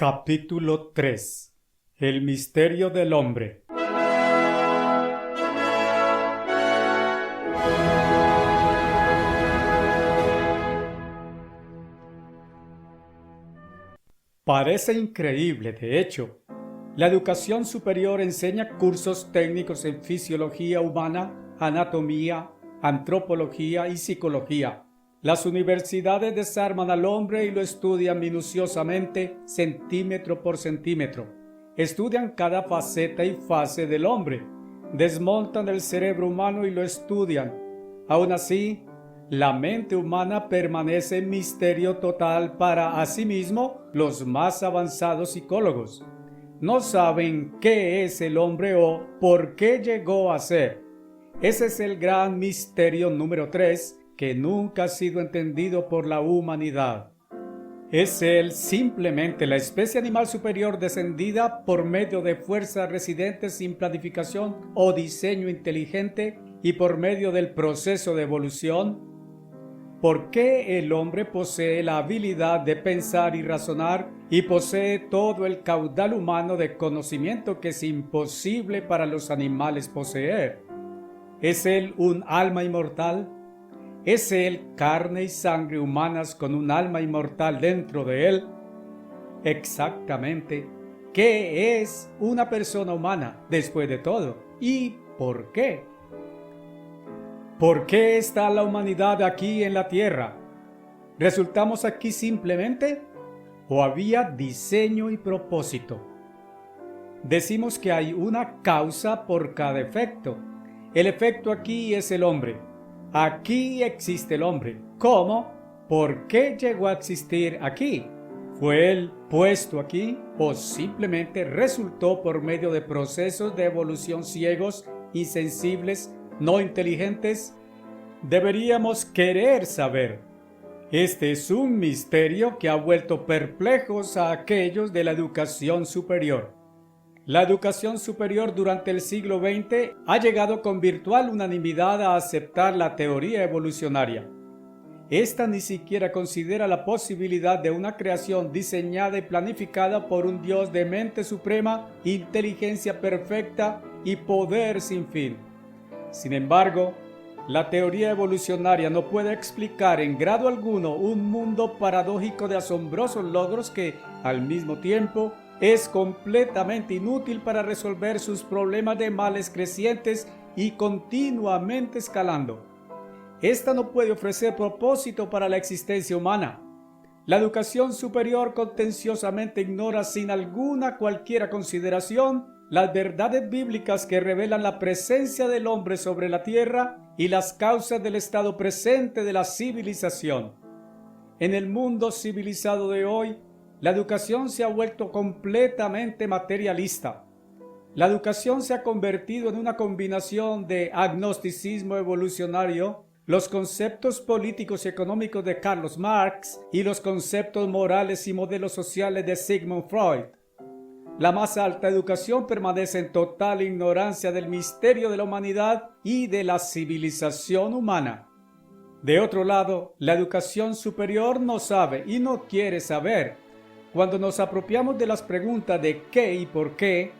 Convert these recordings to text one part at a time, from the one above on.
Capítulo 3. El misterio del hombre. Parece increíble, de hecho. La educación superior enseña cursos técnicos en fisiología humana, anatomía, antropología y psicología. Las universidades desarman al hombre y lo estudian minuciosamente, centímetro por centímetro. Estudian cada faceta y fase del hombre. Desmontan el cerebro humano y lo estudian. Aún así, la mente humana permanece en misterio total para asimismo los más avanzados psicólogos. No saben qué es el hombre o por qué llegó a ser. Ese es el gran misterio número 3 que nunca ha sido entendido por la humanidad. ¿Es él simplemente la especie animal superior descendida por medio de fuerzas residentes sin planificación o diseño inteligente y por medio del proceso de evolución? ¿Por qué el hombre posee la habilidad de pensar y razonar y posee todo el caudal humano de conocimiento que es imposible para los animales poseer? ¿Es él un alma inmortal? ¿Es él carne y sangre humanas con un alma inmortal dentro de él? Exactamente. ¿Qué es una persona humana después de todo? ¿Y por qué? ¿Por qué está la humanidad aquí en la Tierra? ¿Resultamos aquí simplemente? ¿O había diseño y propósito? Decimos que hay una causa por cada efecto. El efecto aquí es el hombre. Aquí existe el hombre. ¿Cómo? ¿Por qué llegó a existir aquí? ¿Fue él puesto aquí o simplemente resultó por medio de procesos de evolución ciegos, insensibles, no inteligentes? Deberíamos querer saber. Este es un misterio que ha vuelto perplejos a aquellos de la educación superior. La educación superior durante el siglo XX ha llegado con virtual unanimidad a aceptar la teoría evolucionaria. Esta ni siquiera considera la posibilidad de una creación diseñada y planificada por un Dios de mente suprema, inteligencia perfecta y poder sin fin. Sin embargo, la teoría evolucionaria no puede explicar en grado alguno un mundo paradójico de asombrosos logros que, al mismo tiempo, es completamente inútil para resolver sus problemas de males crecientes y continuamente escalando. Esta no puede ofrecer propósito para la existencia humana. La educación superior contenciosamente ignora sin alguna cualquiera consideración las verdades bíblicas que revelan la presencia del hombre sobre la tierra y las causas del estado presente de la civilización. En el mundo civilizado de hoy, la educación se ha vuelto completamente materialista. La educación se ha convertido en una combinación de agnosticismo evolucionario, los conceptos políticos y económicos de Karl Marx y los conceptos morales y modelos sociales de Sigmund Freud. La más alta educación permanece en total ignorancia del misterio de la humanidad y de la civilización humana. De otro lado, la educación superior no sabe y no quiere saber. Cuando nos apropiamos de las preguntas de qué y por qué,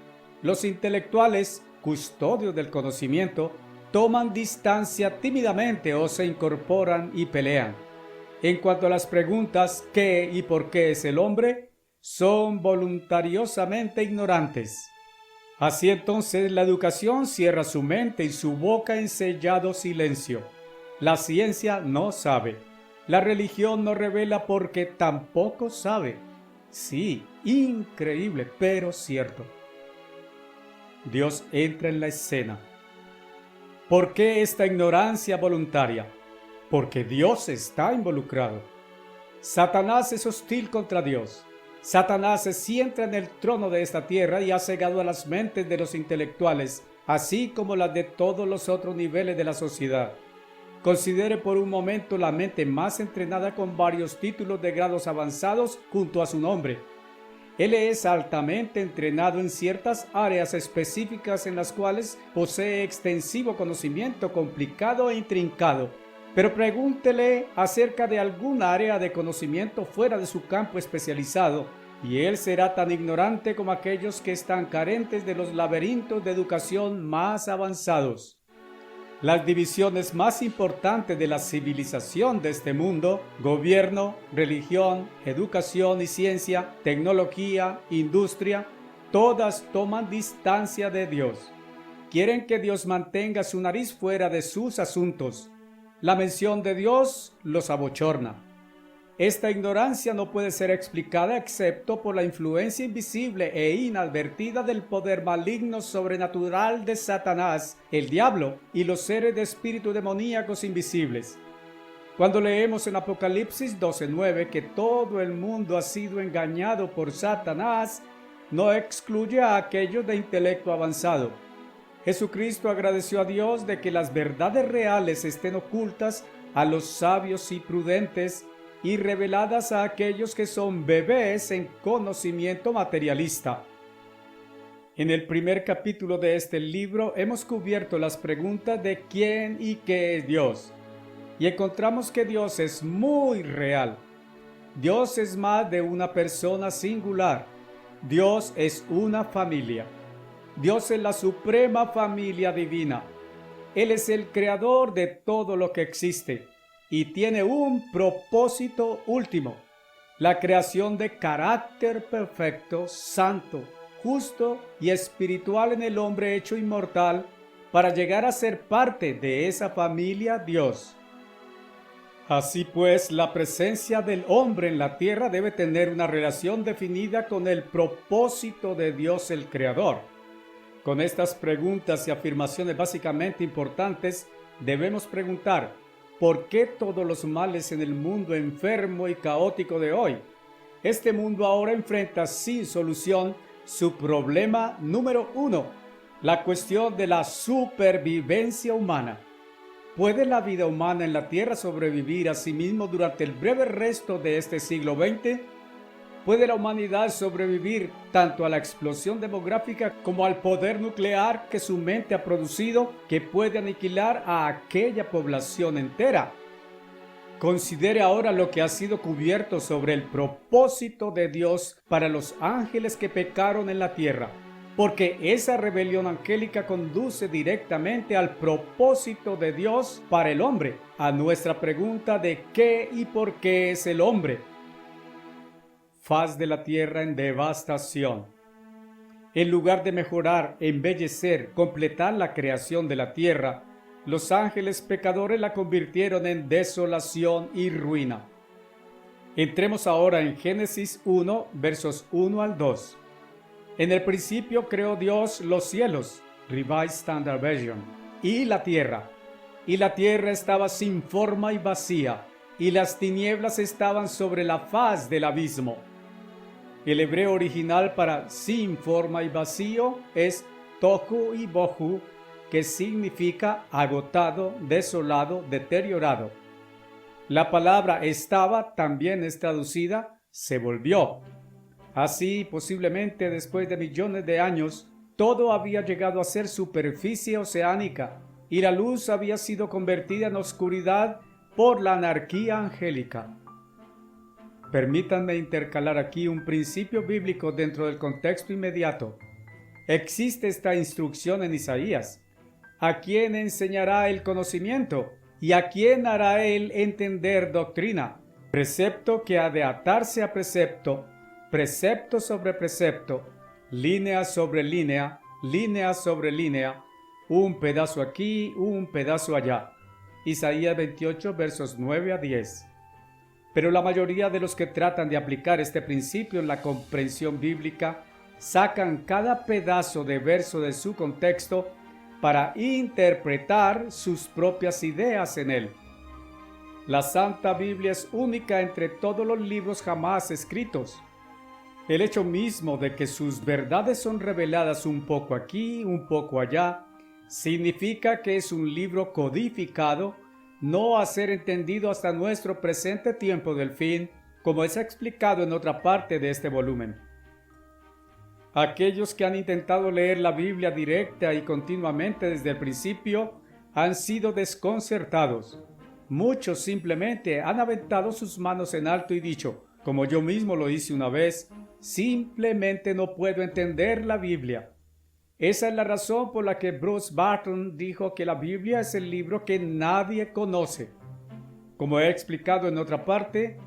los intelectuales, custodios del conocimiento, toman distancia tímidamente o se incorporan y pelean. En cuanto a las preguntas ¿qué y por qué es el hombre?, son voluntariosamente ignorantes. Así entonces la educación cierra su mente y su boca en sellado silencio. La ciencia no sabe. La religión no revela porque tampoco sabe. Sí, increíble, pero cierto. Dios entra en la escena. ¿Por qué esta ignorancia voluntaria? Porque Dios está involucrado. Satanás es hostil contra Dios. Satanás se sienta en el trono de esta tierra y ha cegado a las mentes de los intelectuales, así como las de todos los otros niveles de la sociedad. Considere por un momento la mente más entrenada con varios títulos de grados avanzados junto a su nombre. Él es altamente entrenado en ciertas áreas específicas en las cuales posee extensivo conocimiento complicado e intrincado. Pero pregúntele acerca de algún área de conocimiento fuera de su campo especializado y él será tan ignorante como aquellos que están carentes de los laberintos de educación más avanzados. Las divisiones más importantes de la civilización de este mundo, gobierno, religión, educación y ciencia, tecnología, industria, todas toman distancia de Dios. Quieren que Dios mantenga su nariz fuera de sus asuntos. La mención de Dios los abochorna. Esta ignorancia no puede ser explicada excepto por la influencia invisible e inadvertida del poder maligno sobrenatural de Satanás, el diablo y los seres de espíritu demoníacos invisibles. Cuando leemos en Apocalipsis 12:9 que todo el mundo ha sido engañado por Satanás, no excluye a aquellos de intelecto avanzado. Jesucristo agradeció a Dios de que las verdades reales estén ocultas a los sabios y prudentes y reveladas a aquellos que son bebés en conocimiento materialista. En el primer capítulo de este libro hemos cubierto las preguntas de quién y qué es Dios, y encontramos que Dios es muy real. Dios es más de una persona singular. Dios es una familia. Dios es la suprema familia divina. Él es el creador de todo lo que existe y tiene un propósito último: la creación de carácter perfecto, santo, justo y espiritual en el hombre hecho inmortal para llegar a ser parte de esa familia Dios. Así pues, la presencia del hombre en la tierra debe tener una relación definida con el propósito de Dios el Creador. Con estas preguntas y afirmaciones básicamente importantes, debemos preguntar: ¿por qué todos los males en el mundo enfermo y caótico de hoy? Este mundo ahora enfrenta sin solución su problema número 1, la cuestión de la supervivencia humana. ¿Puede la vida humana en la Tierra sobrevivir a sí mismo durante el breve resto de este siglo XX? ¿Puede la humanidad sobrevivir tanto a la explosión demográfica como al poder nuclear que su mente ha producido, que puede aniquilar a aquella población entera? Considere ahora lo que ha sido cubierto sobre el propósito de Dios para los ángeles que pecaron en la tierra, porque esa rebelión angélica conduce directamente al propósito de Dios para el hombre, a nuestra pregunta de qué y por qué es el hombre. Faz de la tierra en devastación. En lugar de mejorar, embellecer, completar la creación de la tierra, los ángeles pecadores la convirtieron en desolación y ruina. Entremos ahora en Génesis 1, versos 1 al 2. En el principio creó Dios los cielos, Revised Standard Version, y la tierra estaba sin forma y vacía, y las tinieblas estaban sobre la faz del abismo. El hebreo original para sin forma y vacío es tohu y bohu, que significa agotado, desolado, deteriorado. La palabra estaba también es traducida se volvió. Así, posiblemente después de millones de años, todo había llegado a ser superficie oceánica y la luz había sido convertida en oscuridad por la anarquía angélica. Permítanme intercalar aquí un principio bíblico dentro del contexto inmediato. Existe esta instrucción en Isaías: ¿a quién enseñará el conocimiento? ¿Y a quién hará él entender doctrina? Precepto que ha de atarse a precepto, precepto sobre precepto, línea sobre línea, línea sobre línea, un pedazo aquí, un pedazo allá. Isaías 28, versos 9 a 10. Pero la mayoría de los que tratan de aplicar este principio en la comprensión bíblica sacan cada pedazo de verso de su contexto para interpretar sus propias ideas en él. La Santa Biblia es única entre todos los libros jamás escritos. El hecho mismo de que sus verdades son reveladas un poco aquí, un poco allá, significa que es un libro codificado, no a ser entendido hasta nuestro presente tiempo del fin, como es explicado en otra parte de este volumen. Aquellos que han intentado leer la Biblia directa y continuamente desde el principio han sido desconcertados. Muchos simplemente han aventado sus manos en alto y dicho, como yo mismo lo hice una vez: Simplemente no puedo entender la Biblia. Esa es la razón por la que Bruce Barton dijo que la Biblia es el libro que nadie conoce. Como he explicado en otra parte,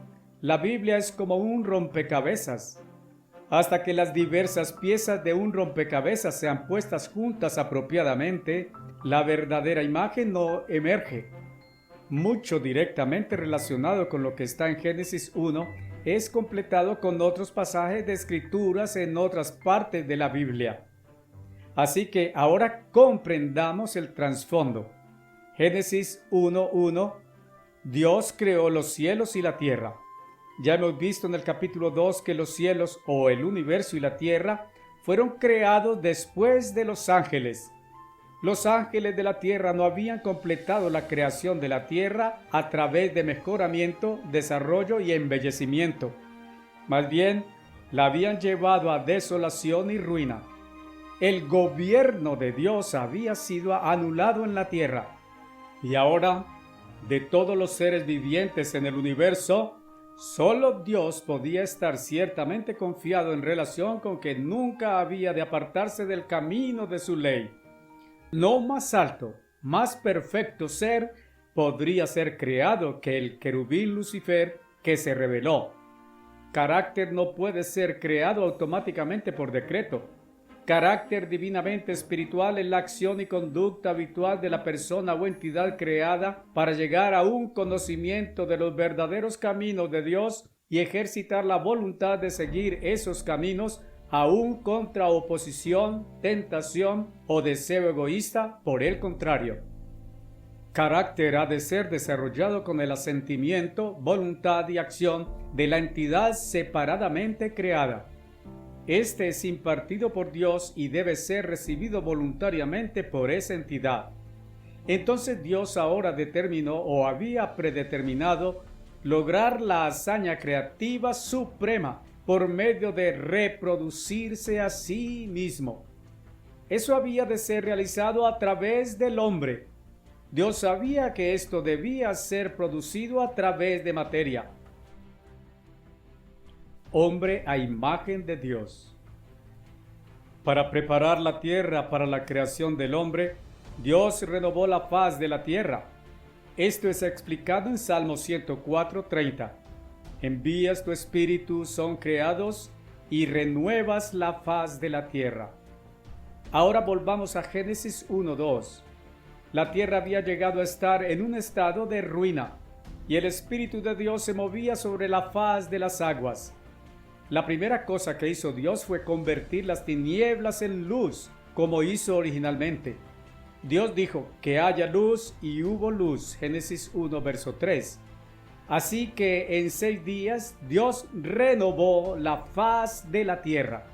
la Biblia es como un rompecabezas. Hasta que las diversas piezas de un rompecabezas sean puestas juntas apropiadamente, la verdadera imagen no emerge. Mucho directamente relacionado con lo que está en Génesis 1 es completado con otros pasajes de escrituras en otras partes de la Biblia. Así que ahora comprendamos el trasfondo. Génesis 1:1, Dios creó los cielos y la tierra. Ya hemos visto en el capítulo 2 que los cielos o el universo y la tierra fueron creados después de los ángeles. Los ángeles de la tierra no habían completado la creación de la tierra a través de mejoramiento, desarrollo y embellecimiento. Más bien, la habían llevado a desolación y ruina. El gobierno de Dios había sido anulado en la tierra. Y ahora, de todos los seres vivientes en el universo, solo Dios podía estar ciertamente confiado en relación con que nunca había de apartarse del camino de su ley. No más alto, más perfecto ser podría ser creado que el querubín Lucifer que se rebeló. Carácter no puede ser creado automáticamente por decreto. Carácter divinamente espiritual es la acción y conducta habitual de la persona o entidad creada para llegar a un conocimiento de los verdaderos caminos de Dios y ejercitar la voluntad de seguir esos caminos aún contra oposición, tentación o deseo egoísta por el contrario. Carácter ha de ser desarrollado con el asentimiento, voluntad y acción de la entidad separadamente creada. Este es impartido por Dios y debe ser recibido voluntariamente por esa entidad. Entonces Dios ahora determinó o había predeterminado lograr la hazaña creativa suprema por medio de reproducirse a sí mismo. Eso había de ser realizado a través del hombre. Dios sabía que esto debía ser producido a través de materia. Hombre a imagen de Dios. Para preparar la tierra para la creación del hombre, Dios renovó la faz de la tierra. Esto es explicado en Salmo 104:30. Envías tu espíritu, son creados, y renuevas la faz de la tierra. Ahora volvamos a Génesis 1:2. La tierra había llegado a estar en un estado de ruina, y el Espíritu de Dios se movía sobre la faz de las aguas. La primera cosa que hizo Dios fue convertir las tinieblas en luz, como hizo originalmente. Dios dijo que haya luz y hubo luz, Génesis 1, verso 3. Así que en 6 días Dios renovó la faz de la tierra.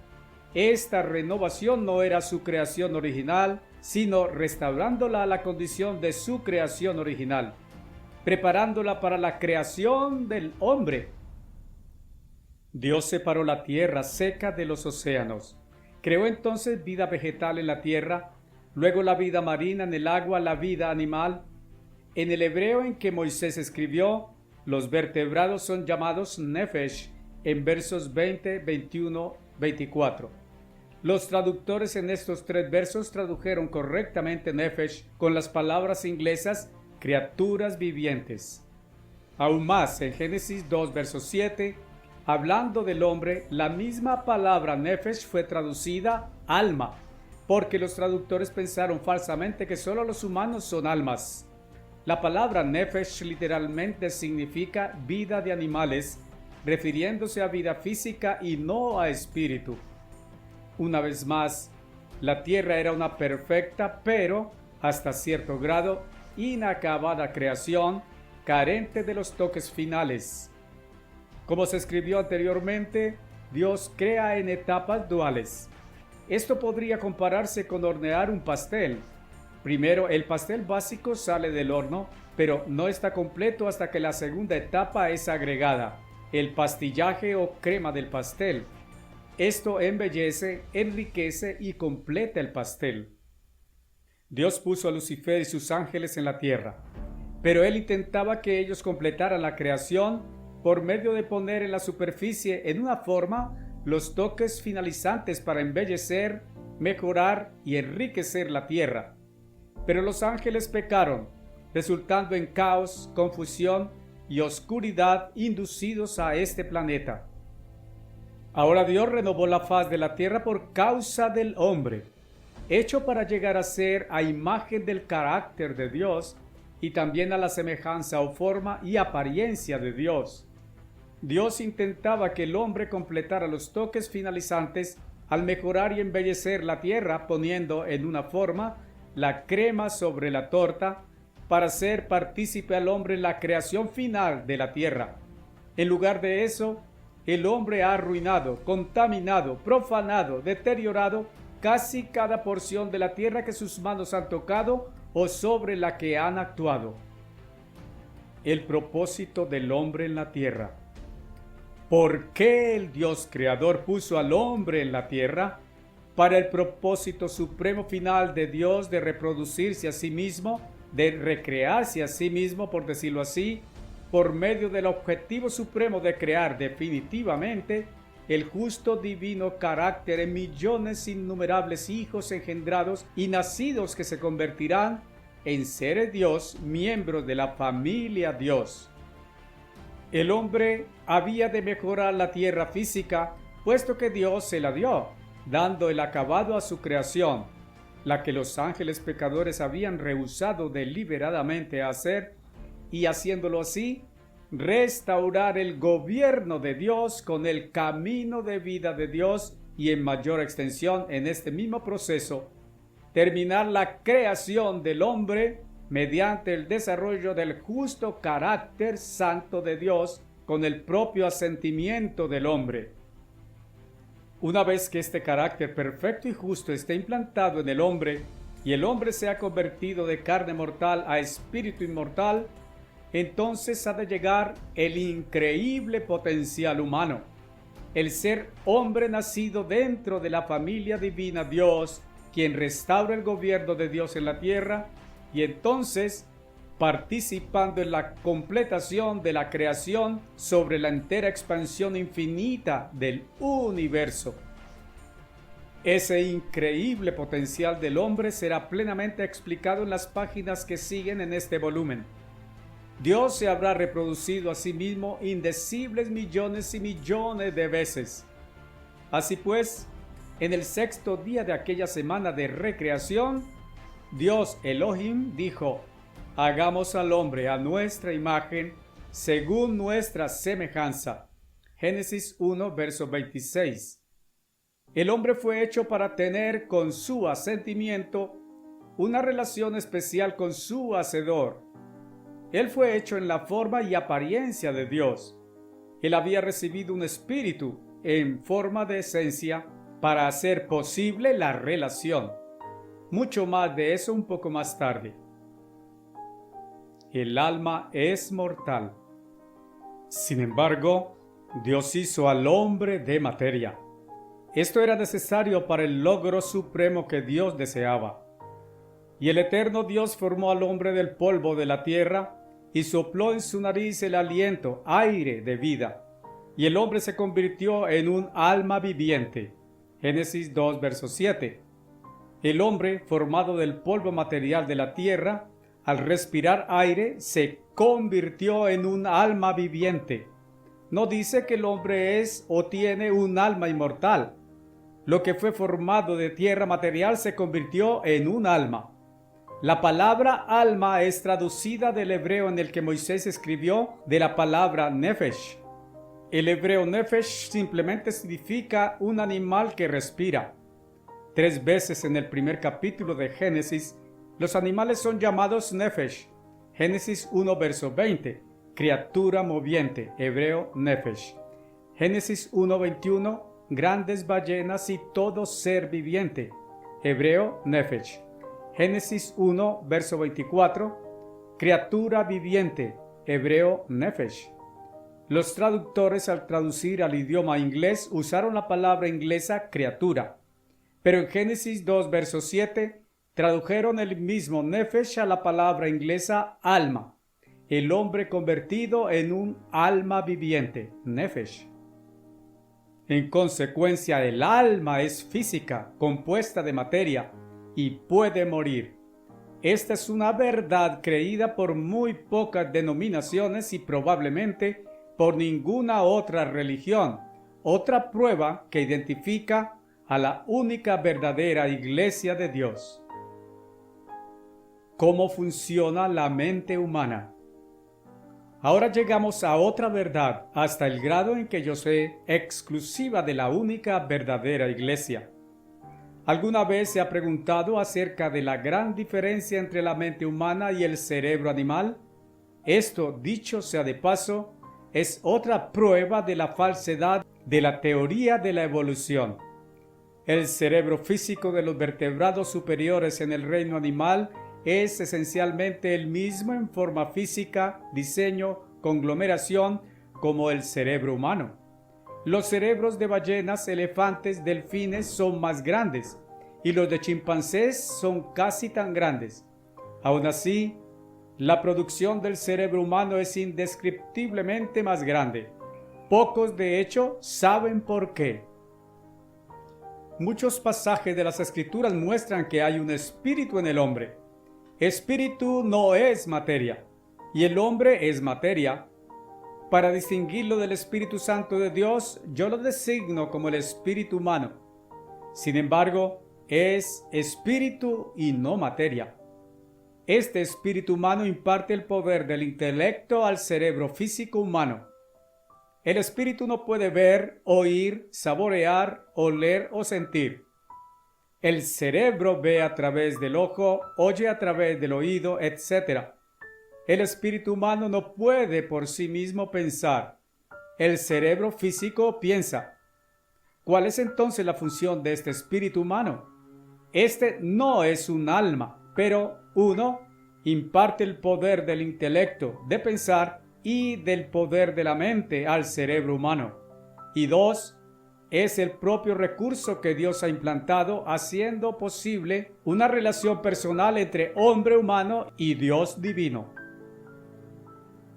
Esta renovación no era su creación original, sino restaurándola a la condición de su creación original, preparándola para la creación del hombre. Dios separó la tierra seca de los océanos. Creó entonces vida vegetal en la tierra, luego la vida marina en el agua, la vida animal. En el hebreo en que Moisés escribió, los vertebrados son llamados nefesh en versos 20, 21, 24. Los traductores en estos 3 versos tradujeron correctamente nefesh con las palabras inglesas criaturas vivientes. Aún más, en Génesis 2, verso 7, hablando del hombre, la misma palabra nefesh fue traducida alma, porque los traductores pensaron falsamente que solo los humanos son almas. La palabra nefesh literalmente significa vida de animales, refiriéndose a vida física y no a espíritu. Una vez más, la tierra era una perfecta, pero hasta cierto grado inacabada creación, carente de los toques finales. Como se escribió anteriormente, Dios crea en etapas duales. Esto podría compararse con hornear un pastel. Primero, el pastel básico sale del horno, pero no está completo hasta que la segunda etapa es agregada, el pastillaje o crema del pastel. Esto embellece, enriquece y completa el pastel. Dios puso a Lucifer y sus ángeles en la tierra, pero él intentaba que ellos completaran la creación por medio de poner en la superficie en una forma los toques finalizantes para embellecer, mejorar y enriquecer la tierra. Pero los ángeles pecaron, resultando en caos, confusión y oscuridad inducidos a este planeta. Ahora Dios renovó la faz de la tierra por causa del hombre, hecho para llegar a ser a imagen del carácter de Dios y también a la semejanza o forma y apariencia de Dios. Dios intentaba que el hombre completara los toques finalizantes al mejorar y embellecer la tierra, poniendo en una forma la crema sobre la torta para hacer partícipe al hombre en la creación final de la tierra. En lugar de eso, el hombre ha arruinado, contaminado, profanado, deteriorado casi cada porción de la tierra que sus manos han tocado o sobre la que han actuado. El propósito del hombre en la tierra. ¿Por qué el Dios creador puso al hombre en la tierra? Para el propósito supremo final de Dios de reproducirse a sí mismo, de recrearse a sí mismo, por decirlo así, por medio del objetivo supremo de crear definitivamente el justo divino carácter en millones innumerables hijos engendrados y nacidos que se convertirán en seres Dios, miembros de la familia Dios. El hombre había de mejorar la tierra física, puesto que Dios se la dio, dando el acabado a su creación, la que los ángeles pecadores habían rehusado deliberadamente hacer, y haciéndolo así, restaurar el gobierno de Dios con el camino de vida de Dios y en mayor extensión en este mismo proceso, terminar la creación del hombre mediante el desarrollo del justo carácter santo de Dios con el propio asentimiento del hombre. Una vez que este carácter perfecto y justo esté implantado en el hombre y el hombre se ha convertido de carne mortal a espíritu inmortal, entonces ha de llegar el increíble potencial humano, el ser hombre nacido dentro de la familia divina Dios, quien restaura el gobierno de Dios en la tierra, y entonces, participando en la completación de la creación sobre la entera expansión infinita del universo. Ese increíble potencial del hombre será plenamente explicado en las páginas que siguen en este volumen. Dios se habrá reproducido a sí mismo indecibles millones y millones de veces. Así pues, en el sexto día de aquella semana de recreación, Dios Elohim dijo: hagamos al hombre a nuestra imagen, según nuestra semejanza. Génesis 1, verso 26. El hombre fue hecho para tener con su asentimiento una relación especial con su Hacedor. Él fue hecho en la forma y apariencia de Dios. Él había recibido un espíritu en forma de esencia para hacer posible la relación. Mucho más de eso un poco más tarde. El alma es mortal. Sin embargo, Dios hizo al hombre de materia. Esto era necesario para el logro supremo que Dios deseaba. Y el eterno Dios formó al hombre del polvo de la tierra y sopló en su nariz el aliento, aire de vida. Y el hombre se convirtió en un alma viviente. Génesis 2, verso 7. El hombre, formado del polvo material de la tierra, al respirar aire, se convirtió en un alma viviente. No dice que el hombre es o tiene un alma inmortal. Lo que fue formado de tierra material se convirtió en un alma. La palabra alma es traducida del hebreo en el que Moisés escribió de la palabra nefesh. El hebreo nefesh simplemente significa un animal que respira. 3 veces en el primer capítulo de Génesis, los animales son llamados nefesh. Génesis 1, verso 20, criatura moviente, hebreo nefesh. Génesis 1, 21, grandes ballenas y todo ser viviente, hebreo nefesh. Génesis 1, verso 24, criatura viviente, hebreo nefesh. Los traductores, al traducir al idioma inglés, usaron la palabra inglesa criatura, pero en Génesis 2, verso 7, tradujeron el mismo nefesh a la palabra inglesa alma, el hombre convertido en un alma viviente, nefesh. En consecuencia, el alma es física, compuesta de materia, y puede morir. Esta es una verdad creída por muy pocas denominaciones y probablemente por ninguna otra religión. Otra prueba que identifica a la única verdadera Iglesia de Dios. ¿Cómo funciona la mente humana? Ahora llegamos a otra verdad, hasta el grado en que yo sé exclusiva de la única verdadera Iglesia. ¿Alguna vez se ha preguntado acerca de la gran diferencia entre la mente humana y el cerebro animal? Esto, dicho sea de paso, es otra prueba de la falsedad de la teoría de la evolución. El cerebro físico de los vertebrados superiores en el reino animal es esencialmente el mismo en forma física, diseño, conglomeración, como el cerebro humano. Los cerebros de ballenas, elefantes, delfines son más grandes y los de chimpancés son casi tan grandes. Aún así, la producción del cerebro humano es indescriptiblemente más grande. Pocos, de hecho, saben por qué. Muchos pasajes de las Escrituras muestran que hay un espíritu en el hombre. Espíritu no es materia, y el hombre es materia. Para distinguirlo del Espíritu Santo de Dios, yo lo designo como el espíritu humano. Sin embargo, es espíritu y no materia. Este espíritu humano imparte el poder del intelecto al cerebro físico humano. El espíritu no puede ver, oír, saborear, oler o sentir. El cerebro ve a través del ojo, oye a través del oído, etc. El espíritu humano no puede por sí mismo pensar. El cerebro físico piensa. ¿Cuál es entonces la función de este espíritu humano? Este no es un alma, pero uno, imparte el poder del intelecto, de pensar y del poder de la mente al cerebro humano. Y dos, es el propio recurso que Dios ha implantado, haciendo posible una relación personal entre hombre humano y Dios divino.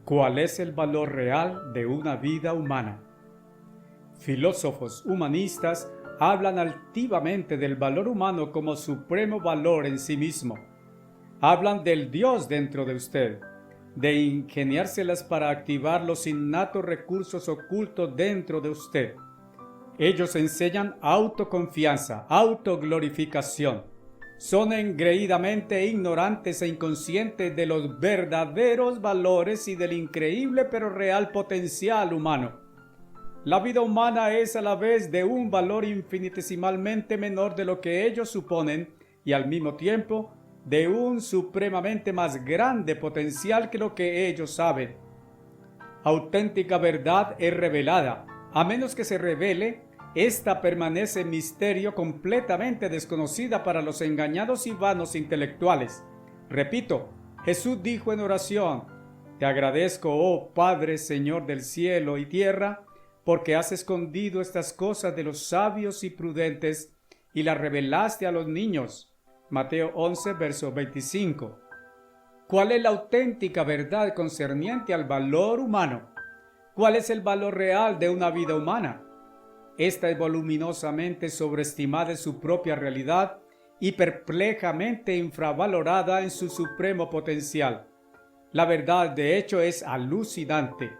¿Cuál es el valor real de una vida humana? Filósofos humanistas hablan altivamente del valor humano como supremo valor en sí mismo. Hablan del Dios dentro de usted, de ingeniárselas para activar los innatos recursos ocultos dentro de usted. Ellos enseñan autoconfianza, autoglorificación. Son engreídamente ignorantes e inconscientes de los verdaderos valores y del increíble pero real potencial humano. La vida humana es a la vez de un valor infinitesimalmente menor de lo que ellos suponen y al mismo tiempo de un supremamente más grande potencial que lo que ellos saben. Auténtica verdad es revelada. A menos que se revele, esta permanece en misterio, completamente desconocida para los engañados y vanos intelectuales. Repito, Jesús dijo en oración: Te agradezco, oh Padre, Señor del cielo y tierra, porque has escondido estas cosas de los sabios y prudentes y las revelaste a los niños. Mateo 11, verso 25. ¿Cuál es la auténtica verdad concerniente al valor humano? ¿Cuál es el valor real de una vida humana? Esta es voluminosamente sobreestimada en su propia realidad y perplejamente infravalorada en su supremo potencial. La verdad, de hecho, es alucinante.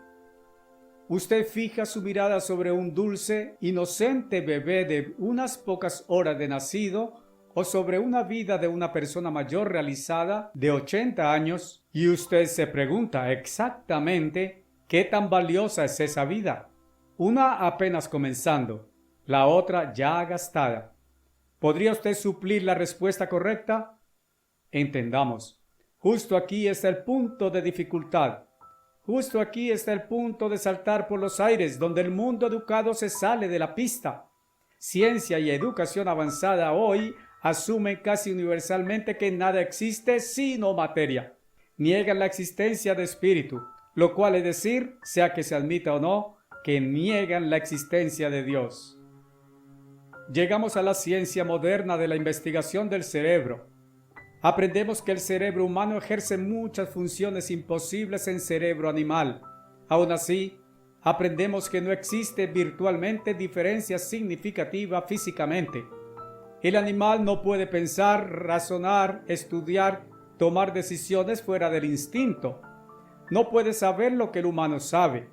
Usted fija su mirada sobre un dulce, inocente bebé de unas pocas horas de nacido o sobre una vida de una persona mayor realizada de 80 años y usted se pregunta exactamente qué tan valiosa es esa vida. Una apenas comenzando, la otra ya gastada. ¿Podría usted suplir la respuesta correcta? Entendamos, justo aquí está el punto de dificultad. Justo aquí está el punto de saltar por los aires, donde el mundo educado se sale de la pista. Ciencia y educación avanzada hoy asumen casi universalmente que nada existe sino materia. Niegan la existencia de espíritu, lo cual es decir, sea que se admita o no, que niegan la existencia de Dios. Llegamos a la ciencia moderna de la investigación del cerebro. Aprendemos que el cerebro humano ejerce muchas funciones imposibles en cerebro animal. Aún así, aprendemos que no existe virtualmente diferencia significativa físicamente. El animal no puede pensar, razonar, estudiar, tomar decisiones fuera del instinto. No puede saber lo que el humano sabe.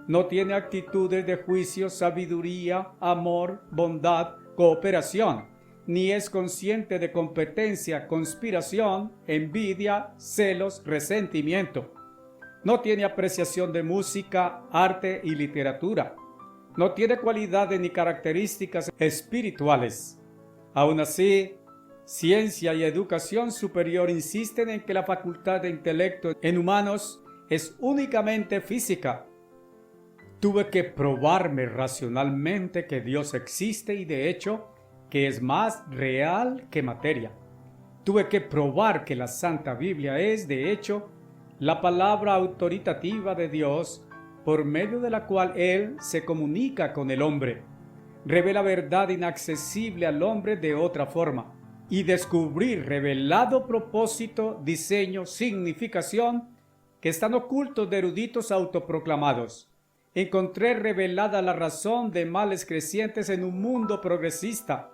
No tiene actitudes de juicio, sabiduría, amor, bondad, cooperación, ni es consciente de competencia, conspiración, envidia, celos, resentimiento. No tiene apreciación de música, arte y literatura. No tiene cualidades ni características espirituales. Aún así, ciencia y educación superior insisten en que la facultad de intelecto en humanos es únicamente física. Tuve que probarme racionalmente que Dios existe y de hecho que es más real que materia. Tuve que probar que la Santa Biblia es de hecho la palabra autoritativa de Dios por medio de la cual Él se comunica con el hombre. Revela verdad inaccesible al hombre de otra forma y descubrir revelado propósito, diseño, significación que están ocultos de eruditos autoproclamados. Encontré revelada la razón de males crecientes en un mundo progresista.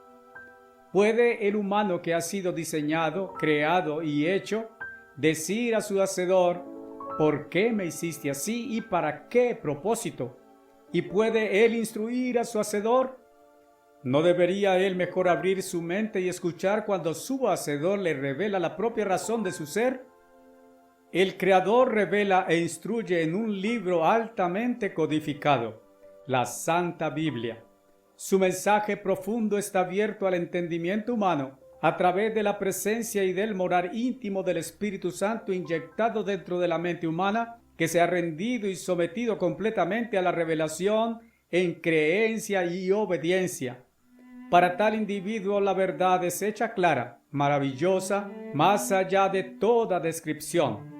¿Puede el humano que ha sido diseñado, creado y hecho decir a su hacedor, ¿por qué me hiciste así y para qué propósito? ¿Y puede él instruir a su hacedor? ¿No debería él mejor abrir su mente y escuchar cuando su hacedor le revela la propia razón de su ser? El Creador revela e instruye en un libro altamente codificado, la Santa Biblia. Su mensaje profundo está abierto al entendimiento humano a través de la presencia y del morar íntimo del Espíritu Santo inyectado dentro de la mente humana que se ha rendido y sometido completamente a la revelación en creencia y obediencia. Para tal individuo la verdad es hecha clara, maravillosa, más allá de toda descripción.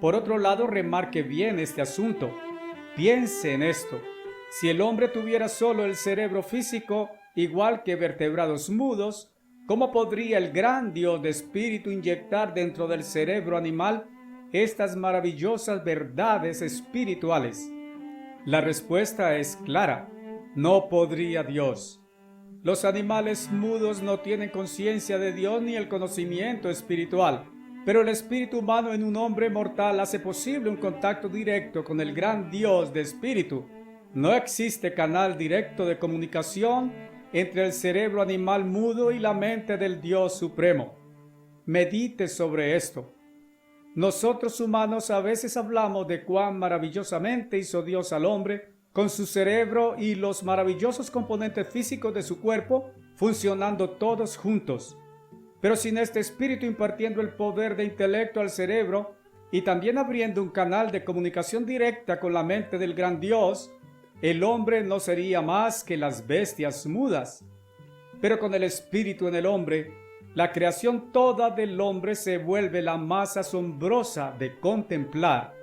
Por otro lado, remarque bien este asunto. Piense en esto. Si el hombre tuviera solo el cerebro físico, igual que vertebrados mudos, ¿cómo podría el gran Dios de espíritu inyectar dentro del cerebro animal estas maravillosas verdades espirituales? La respuesta es clara. No podría Dios. Los animales mudos no tienen conciencia de Dios ni el conocimiento espiritual. Pero el espíritu humano en un hombre mortal hace posible un contacto directo con el gran Dios de espíritu. No existe canal directo de comunicación entre el cerebro animal mudo y la mente del Dios supremo. Medite sobre esto. Nosotros humanos a veces hablamos de cuán maravillosamente hizo Dios al hombre con su cerebro y los maravillosos componentes físicos de su cuerpo funcionando todos juntos. Pero sin este espíritu impartiendo el poder de intelecto al cerebro y también abriendo un canal de comunicación directa con la mente del gran Dios, el hombre no sería más que las bestias mudas. Pero con el espíritu en el hombre, la creación toda del hombre se vuelve la más asombrosa de contemplar.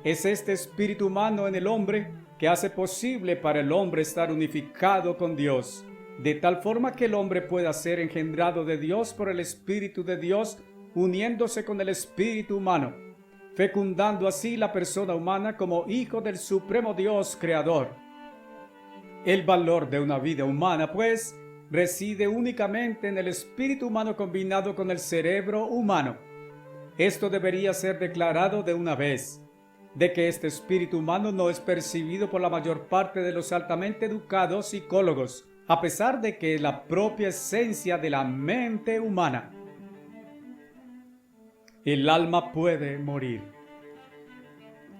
Es este espíritu humano en el hombre que hace posible para el hombre estar unificado con Dios, de tal forma que el hombre pueda ser engendrado de Dios por el Espíritu de Dios, uniéndose con el espíritu humano, fecundando así la persona humana como hijo del supremo Dios creador. El valor de una vida humana, pues, reside únicamente en el espíritu humano combinado con el cerebro humano. Esto debería ser declarado de una vez, de que este espíritu humano no es percibido por la mayor parte de los altamente educados psicólogos, a pesar de que es la propia esencia de la mente humana. El alma puede morir.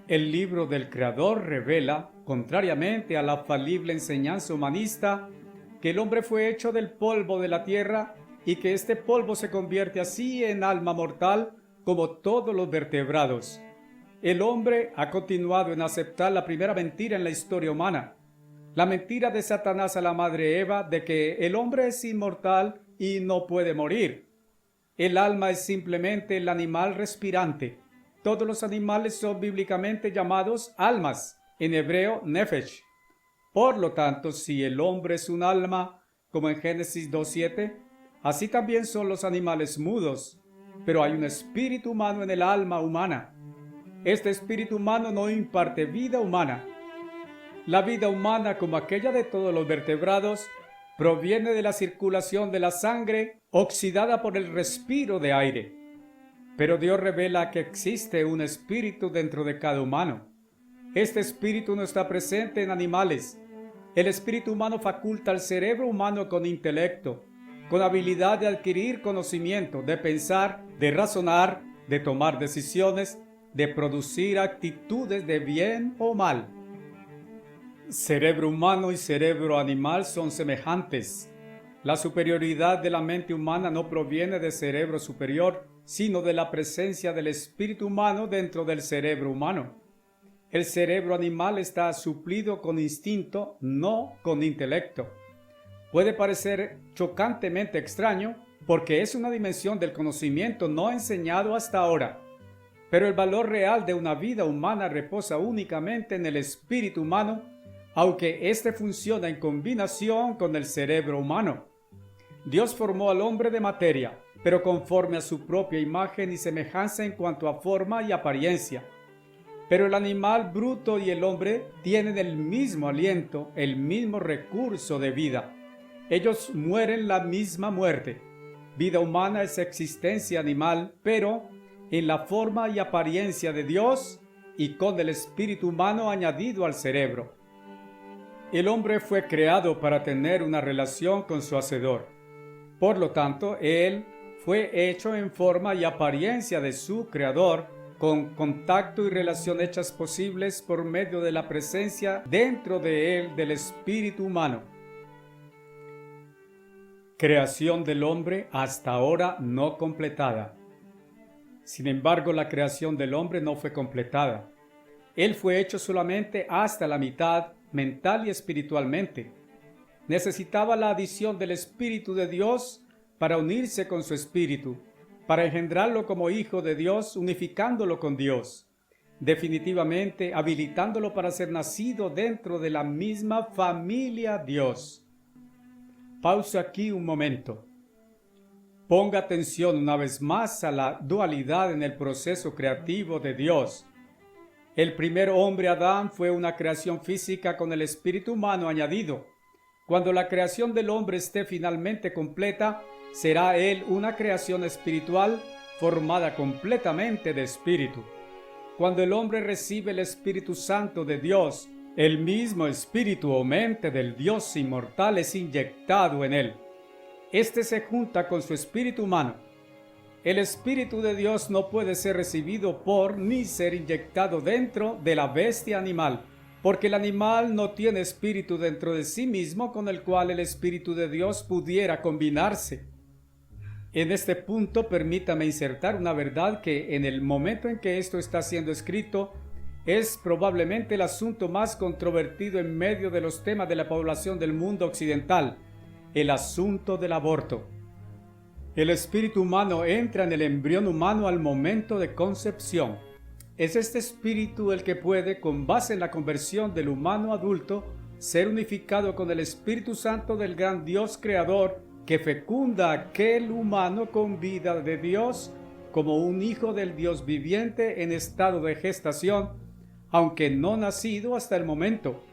El libro del Creador revela, contrariamente a la falible enseñanza humanista, que el hombre fue hecho del polvo de la tierra y que este polvo se convierte así en alma mortal como todos los vertebrados. El hombre ha continuado en aceptar la primera mentira en la historia humana, la mentira de Satanás a la madre Eva de que el hombre es inmortal y no puede morir. El alma es simplemente el animal respirante. Todos los animales son bíblicamente llamados almas, en hebreo nefesh. Por lo tanto, si el hombre es un alma, como en Génesis 2:7, así también son los animales mudos. Pero hay un espíritu humano en el alma humana. Este espíritu humano no imparte vida humana. La vida humana, como aquella de todos los vertebrados, proviene de la circulación de la sangre oxidada por el respiro de aire. Pero Dios revela que existe un espíritu dentro de cada humano. Este espíritu no está presente en animales. El espíritu humano faculta al cerebro humano con intelecto, con habilidad de adquirir conocimiento, de pensar, de razonar, de tomar decisiones, de producir actitudes de bien o mal. Cerebro humano y cerebro animal son semejantes. La superioridad de la mente humana no proviene del cerebro superior, sino de la presencia del espíritu humano dentro del cerebro humano. El cerebro animal está suplido con instinto, no con intelecto. Puede parecer chocantemente extraño porque es una dimensión del conocimiento no enseñado hasta ahora. Pero el valor real de una vida humana reposa únicamente en el espíritu humano, aunque éste funciona en combinación con el cerebro humano. Dios formó al hombre de materia, pero conforme a su propia imagen y semejanza en cuanto a forma y apariencia. Pero el animal bruto y el hombre tienen el mismo aliento, el mismo recurso de vida. Ellos mueren la misma muerte. Vida humana es existencia animal, pero en la forma y apariencia de Dios y con el espíritu humano añadido al cerebro. El hombre fue creado para tener una relación con su Hacedor. Por lo tanto, él fue hecho en forma y apariencia de su Creador, con contacto y relación hechas posibles por medio de la presencia dentro de él del espíritu humano. Creación del hombre hasta ahora no completada. Sin embargo, la creación del hombre no fue completada. Él fue hecho solamente hasta la mitad, mental y espiritualmente. Necesitaba la adición del Espíritu de Dios para unirse con su Espíritu, para engendrarlo como hijo de Dios, unificándolo con Dios, definitivamente habilitándolo para ser nacido dentro de la misma familia Dios. Pausa aquí un momento. Ponga atención una vez más a la dualidad en el proceso creativo de Dios. El primer hombre, Adán, fue una creación física con el espíritu humano añadido. Cuando la creación del hombre esté finalmente completa, será él una creación espiritual formada completamente de espíritu. Cuando el hombre recibe el Espíritu Santo de Dios, el mismo espíritu o mente del Dios inmortal es inyectado en él. Este se junta con su espíritu humano. El Espíritu de Dios no puede ser recibido por ni ser inyectado dentro de la bestia animal, porque el animal no tiene espíritu dentro de sí mismo con el cual el Espíritu de Dios pudiera combinarse. En este punto permítame insertar una verdad que en el momento en que esto está siendo escrito es probablemente el asunto más controvertido en medio de los temas de la población del mundo occidental, el asunto del aborto. El espíritu humano entra en el embrión humano al momento de concepción. Es este espíritu el que puede, con base en la conversión del humano adulto, ser unificado con el Espíritu Santo del gran Dios creador que fecunda a aquel humano con vida de Dios como un hijo del Dios viviente en estado de gestación, aunque no nacido hasta el momento.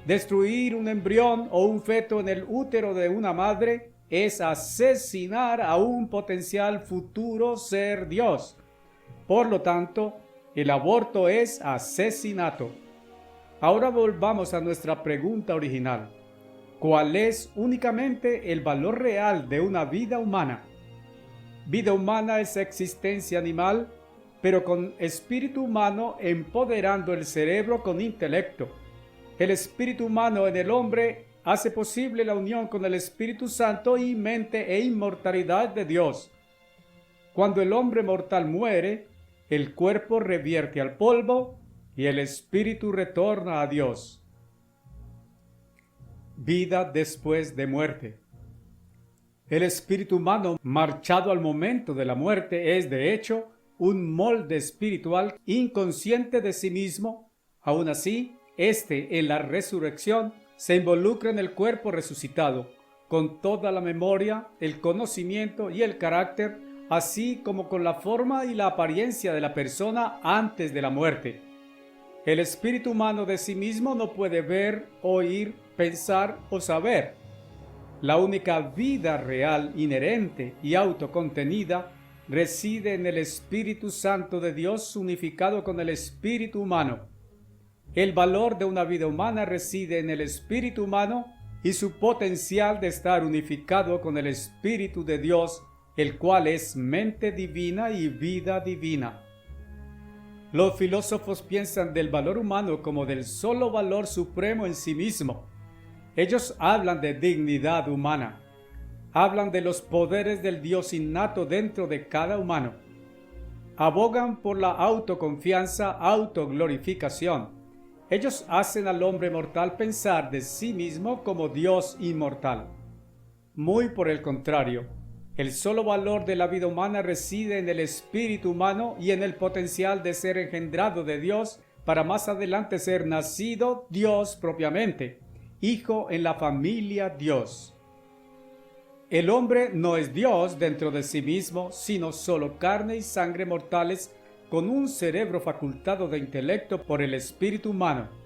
Destruir un embrión o un feto en el útero de una madre es asesinar a un potencial futuro ser Dios. Por lo tanto, el aborto es asesinato. Ahora volvamos a nuestra pregunta original. ¿Cuál es únicamente el valor real de una vida humana? Vida humana es existencia animal, pero con espíritu humano empoderando el cerebro con intelecto. El espíritu humano en el hombre hace posible la unión con el Espíritu Santo y mente e inmortalidad de Dios. Cuando el hombre mortal muere, el cuerpo revierte al polvo y el espíritu retorna a Dios. Vida después de muerte. El espíritu humano marchado al momento de la muerte es, de hecho, un molde espiritual inconsciente de sí mismo. Aún así, en la resurrección, se involucra en el cuerpo resucitado, con toda la memoria, el conocimiento y el carácter, así como con la forma y la apariencia de la persona antes de la muerte. El espíritu humano de sí mismo no puede ver, oír, pensar o saber. La única vida real, inherente y autocontenida reside en el Espíritu Santo de Dios unificado con el espíritu humano. El valor de una vida humana reside en el espíritu humano y su potencial de estar unificado con el Espíritu de Dios, el cual es mente divina y vida divina. Los filósofos piensan del valor humano como del solo valor supremo en sí mismo. Ellos hablan de dignidad humana. Hablan de los poderes del Dios innato dentro de cada humano. Abogan por la autoconfianza, autoglorificación. Ellos hacen al hombre mortal pensar de sí mismo como Dios inmortal. Muy por el contrario, el solo valor de la vida humana reside en el espíritu humano y en el potencial de ser engendrado de Dios para más adelante ser nacido Dios propiamente, hijo en la familia Dios. El hombre no es Dios dentro de sí mismo, sino solo carne y sangre mortales con un cerebro facultado de intelecto por el espíritu humano.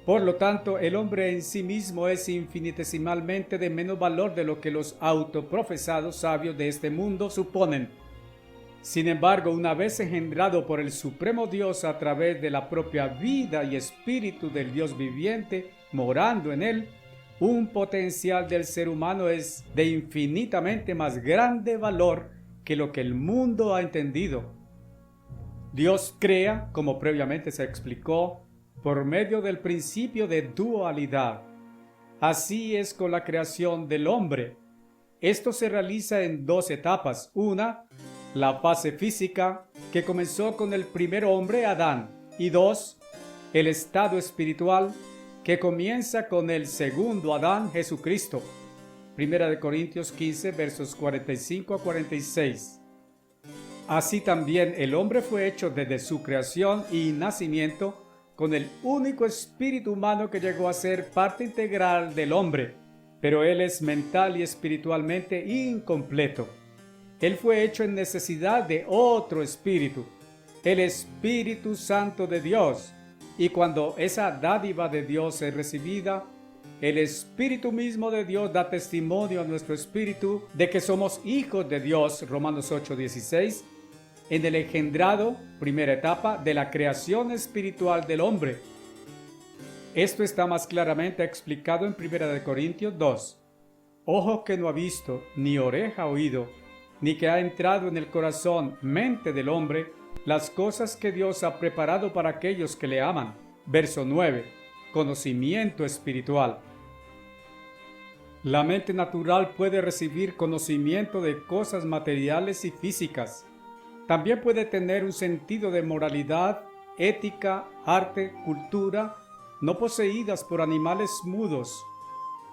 Por lo tanto, el hombre en sí mismo es infinitesimalmente de menos valor de lo que los autoprofesados sabios de este mundo suponen. Sin embargo, una vez engendrado por el Supremo Dios a través de la propia vida y espíritu del Dios viviente, morando en él, un potencial del ser humano es de infinitamente más grande valor que lo que el mundo ha entendido. Dios crea, como previamente se explicó, por medio del principio de dualidad. Así es con la creación del hombre. Esto se realiza en dos etapas. Una, la fase física, que comenzó con el primer hombre, Adán. Y dos, el estado espiritual, que comienza con el segundo Adán, Jesucristo. 1 Corintios 15, versos 45 a 46. Así también el hombre fue hecho desde su creación y nacimiento con el único espíritu humano que llegó a ser parte integral del hombre, pero él es mental y espiritualmente incompleto. Él fue hecho en necesidad de otro espíritu, el Espíritu Santo de Dios, y cuando esa dádiva de Dios es recibida, el Espíritu mismo de Dios da testimonio a nuestro espíritu de que somos hijos de Dios, Romanos 8:16, en el engendrado, primera etapa, de la creación espiritual del hombre. Esto está más claramente explicado en 1 Corintios 2. Ojo que no ha visto, ni oreja oído, ni que ha entrado en el corazón, mente del hombre, las cosas que Dios ha preparado para aquellos que le aman. Verso 9. Conocimiento espiritual. La mente natural puede recibir conocimiento de cosas materiales y físicas. También puede tener un sentido de moralidad, ética, arte, cultura, no poseídas por animales mudos.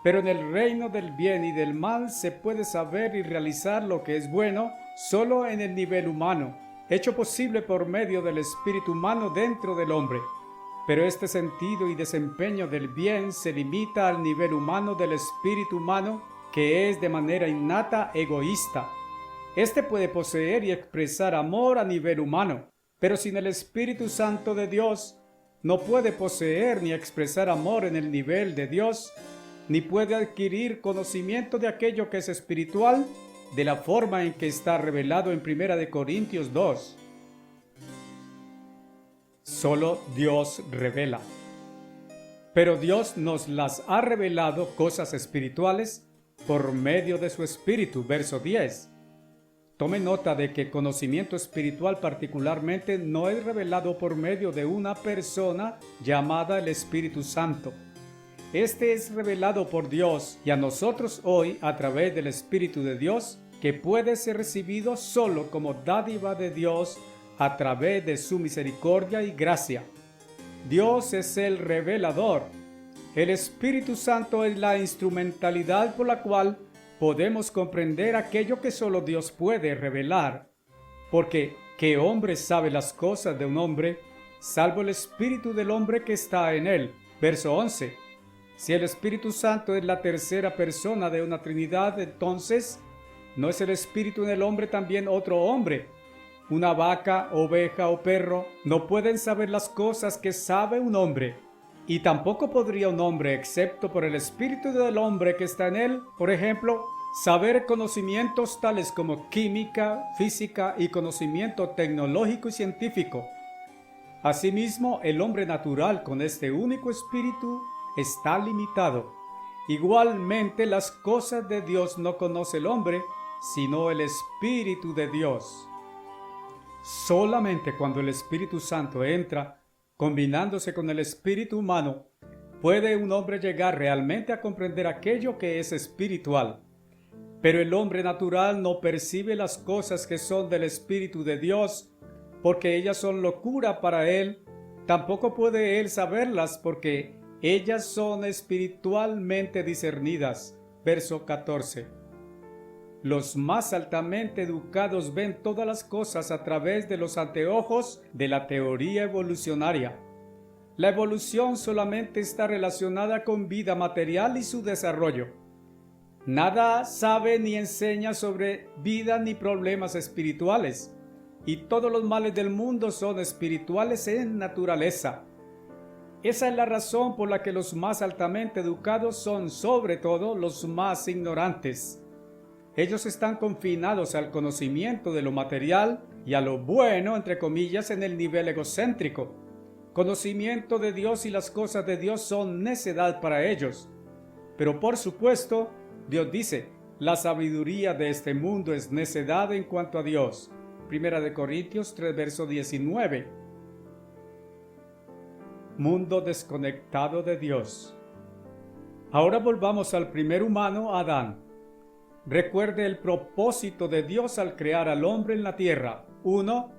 Pero en el reino del bien y del mal se puede saber y realizar lo que es bueno solo en el nivel humano, hecho posible por medio del espíritu humano dentro del hombre. Pero este sentido y desempeño del bien se limita al nivel humano del espíritu humano, que es de manera innata egoísta. Este puede poseer y expresar amor a nivel humano, pero sin el Espíritu Santo de Dios, no puede poseer ni expresar amor en el nivel de Dios, ni puede adquirir conocimiento de aquello que es espiritual, de la forma en que está revelado en 1 Corintios 2. Solo Dios revela. Pero Dios nos las ha revelado, cosas espirituales, por medio de su Espíritu, verso 10. Tome nota de que conocimiento espiritual particularmente no es revelado por medio de una persona llamada el Espíritu Santo. Este es revelado por Dios y a nosotros hoy a través del Espíritu de Dios, que puede ser recibido solo como dádiva de Dios a través de su misericordia y gracia. Dios es el revelador. El Espíritu Santo es la instrumentalidad por la cual podemos comprender aquello que solo Dios puede revelar, porque ¿qué hombre sabe las cosas de un hombre, salvo el espíritu del hombre que está en él? Verso 11. Si el Espíritu Santo es la tercera persona de una Trinidad, entonces, ¿no es el espíritu en el hombre también otro hombre? una vaca, oveja o perro no pueden saber las cosas que sabe un hombre, y tampoco podría un hombre, excepto por el espíritu del hombre que está en él, por ejemplo, saber conocimientos tales como química, física y conocimiento tecnológico y científico. Asimismo, el hombre natural con este único espíritu está limitado. Igualmente, las cosas de Dios no conoce el hombre, sino el Espíritu de Dios. Solamente cuando el Espíritu Santo entra, combinándose con el espíritu humano, puede un hombre llegar realmente a comprender aquello que es espiritual. Pero el hombre natural no percibe las cosas que son del Espíritu de Dios, porque ellas son locura para él. Tampoco puede él saberlas, porque ellas son espiritualmente discernidas. Verso 14. Los más altamente educados ven todas las cosas a través de los anteojos de la teoría evolucionaria. La evolución solamente está relacionada con vida material y su desarrollo. Nada sabe ni enseña sobre vida ni problemas espirituales, y todos los males del mundo son espirituales en naturaleza. Esa es la razón por la que los más altamente educados son sobre todo los más ignorantes. Ellos están confinados al conocimiento de lo material y a lo bueno, entre comillas, en el nivel egocéntrico. Conocimiento de Dios y las cosas de Dios son necedad para ellos. Pero por supuesto, Dios dice, la sabiduría de este mundo es necedad en cuanto a Dios. 1 Corintios 3, verso 19. Mundo desconectado de Dios. Ahora volvamos al primer humano, Adán. Recuerde el propósito de Dios al crear al hombre en la tierra. 1.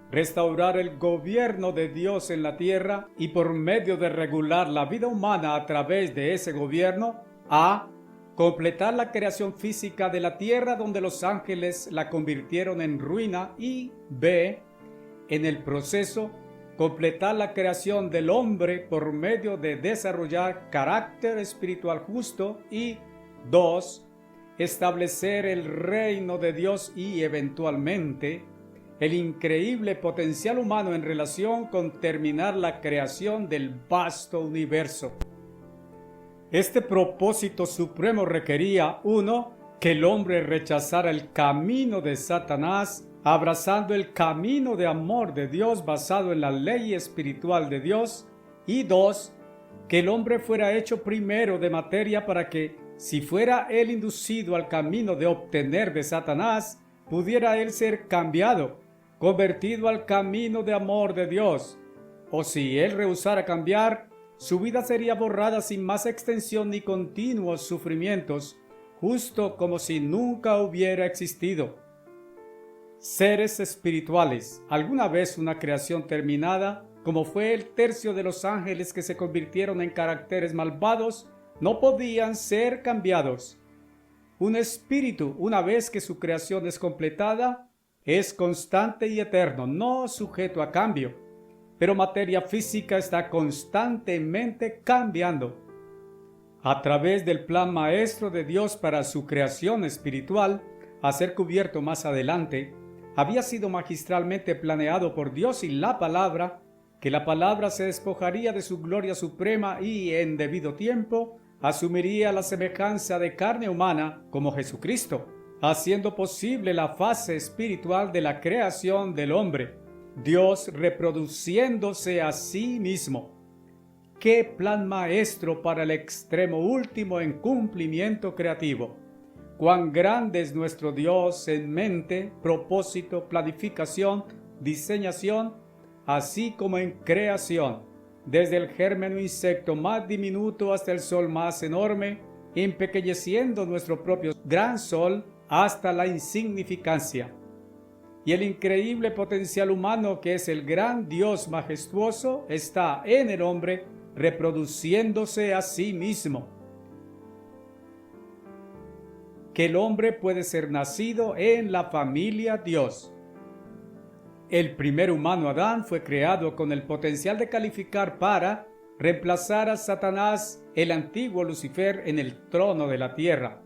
Restaurar el gobierno de Dios en la tierra y por medio de regular la vida humana a través de ese gobierno. A. Completar la creación física de la tierra donde los ángeles la convirtieron en ruina. Y B. En el proceso, completar la creación del hombre por medio de desarrollar carácter espiritual justo. Y 2. Establecer el reino de Dios y eventualmente el increíble potencial humano en relación con terminar la creación del vasto universo. Este propósito supremo requería, 1. Que el hombre rechazara el camino de Satanás, abrazando el camino de amor de Dios basado en la ley espiritual de Dios, y 2. Que el hombre fuera hecho primero de materia para que, si fuera él inducido al camino de obtener de Satanás, pudiera él ser cambiado, convertido al camino de amor de Dios. O si él rehusara cambiar, su vida sería borrada sin más extensión ni continuos sufrimientos, justo como si nunca hubiera existido. Seres espirituales, alguna vez una creación terminada, como fue el tercio de los ángeles que se convirtieron en caracteres malvados, no podían ser cambiados. Un espíritu, una vez que su creación es completada, es constante y eterno, no sujeto a cambio. Pero materia física está constantemente cambiando. A través del plan maestro de Dios para su creación espiritual, a ser cubierto más adelante, había sido magistralmente planeado por Dios y la palabra, que la palabra se despojaría de su gloria suprema y, en debido tiempo, asumiría la semejanza de carne humana como Jesucristo, haciendo posible la fase espiritual de la creación del hombre, Dios reproduciéndose a sí mismo. ¡Qué plan maestro para el extremo último en cumplimiento creativo! ¡Cuán grande es nuestro Dios en mente, propósito, planificación, diseñación, así como en creación! Desde el gérmeno insecto más diminuto hasta el sol más enorme, empequeñeciendo nuestro propio gran sol hasta la insignificancia. Y el increíble potencial humano que es el gran Dios majestuoso está en el hombre reproduciéndose a sí mismo. Que el hombre puede ser nacido en la familia Dios. El primer humano Adán fue creado con el potencial de calificar para reemplazar a Satanás, el antiguo Lucifer, en el trono de la tierra,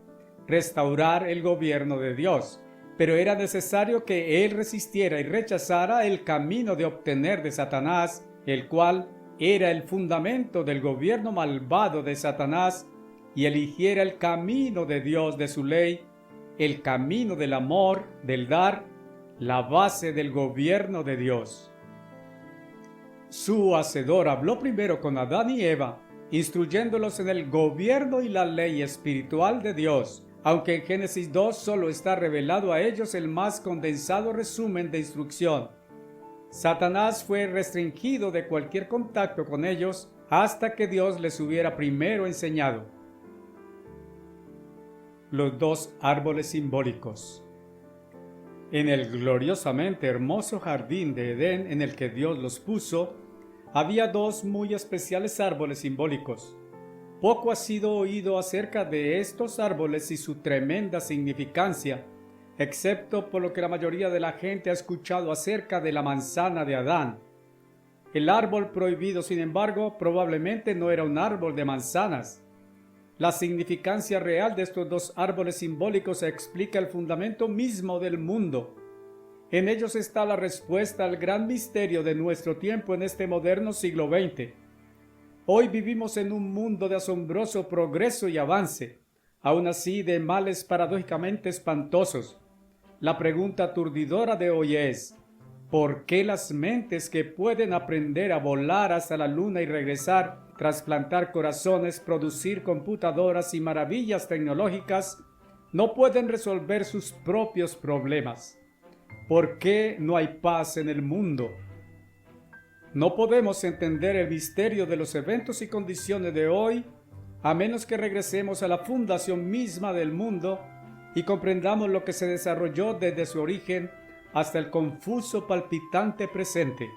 restaurar el gobierno de Dios. pero era necesario que él resistiera y rechazara el camino de obtener de Satanás, el cual era el fundamento del gobierno malvado de Satanás, y eligiera el camino de Dios, de su ley, el camino del amor, del dar, la base del gobierno de Dios. Su Hacedor habló primero con Adán y Eva, instruyéndolos en el gobierno y la ley espiritual de Dios, aunque en Génesis 2 solo está revelado a ellos el más condensado resumen de instrucción. Satanás fue restringido de cualquier contacto con ellos hasta que Dios les hubiera primero enseñado. Los dos árboles simbólicos. En el gloriosamente hermoso jardín de Edén en el que Dios los puso, había dos muy especiales árboles simbólicos. Poco ha sido oído acerca de estos árboles y su tremenda significancia, excepto por lo que la mayoría de la gente ha escuchado acerca de la manzana de Adán. El árbol prohibido, sin embargo, probablemente no era un árbol de manzanas. La significancia real de estos dos árboles simbólicos explica el fundamento mismo del mundo. En ellos está la respuesta al gran misterio de nuestro tiempo en este moderno siglo XX. Hoy vivimos en un mundo de asombroso progreso y avance, aún así de males paradójicamente espantosos. La pregunta aturdidora de hoy es: ¿por qué las mentes que pueden aprender a volar hasta la luna y regresar, trasplantar corazones, producir computadoras y maravillas tecnológicas, no pueden resolver sus propios problemas? ¿Por qué no hay paz en el mundo? No podemos entender el misterio de los eventos y condiciones de hoy a menos que regresemos a la fundación misma del mundo y comprendamos lo que se desarrolló desde su origen hasta el confuso palpitante presente.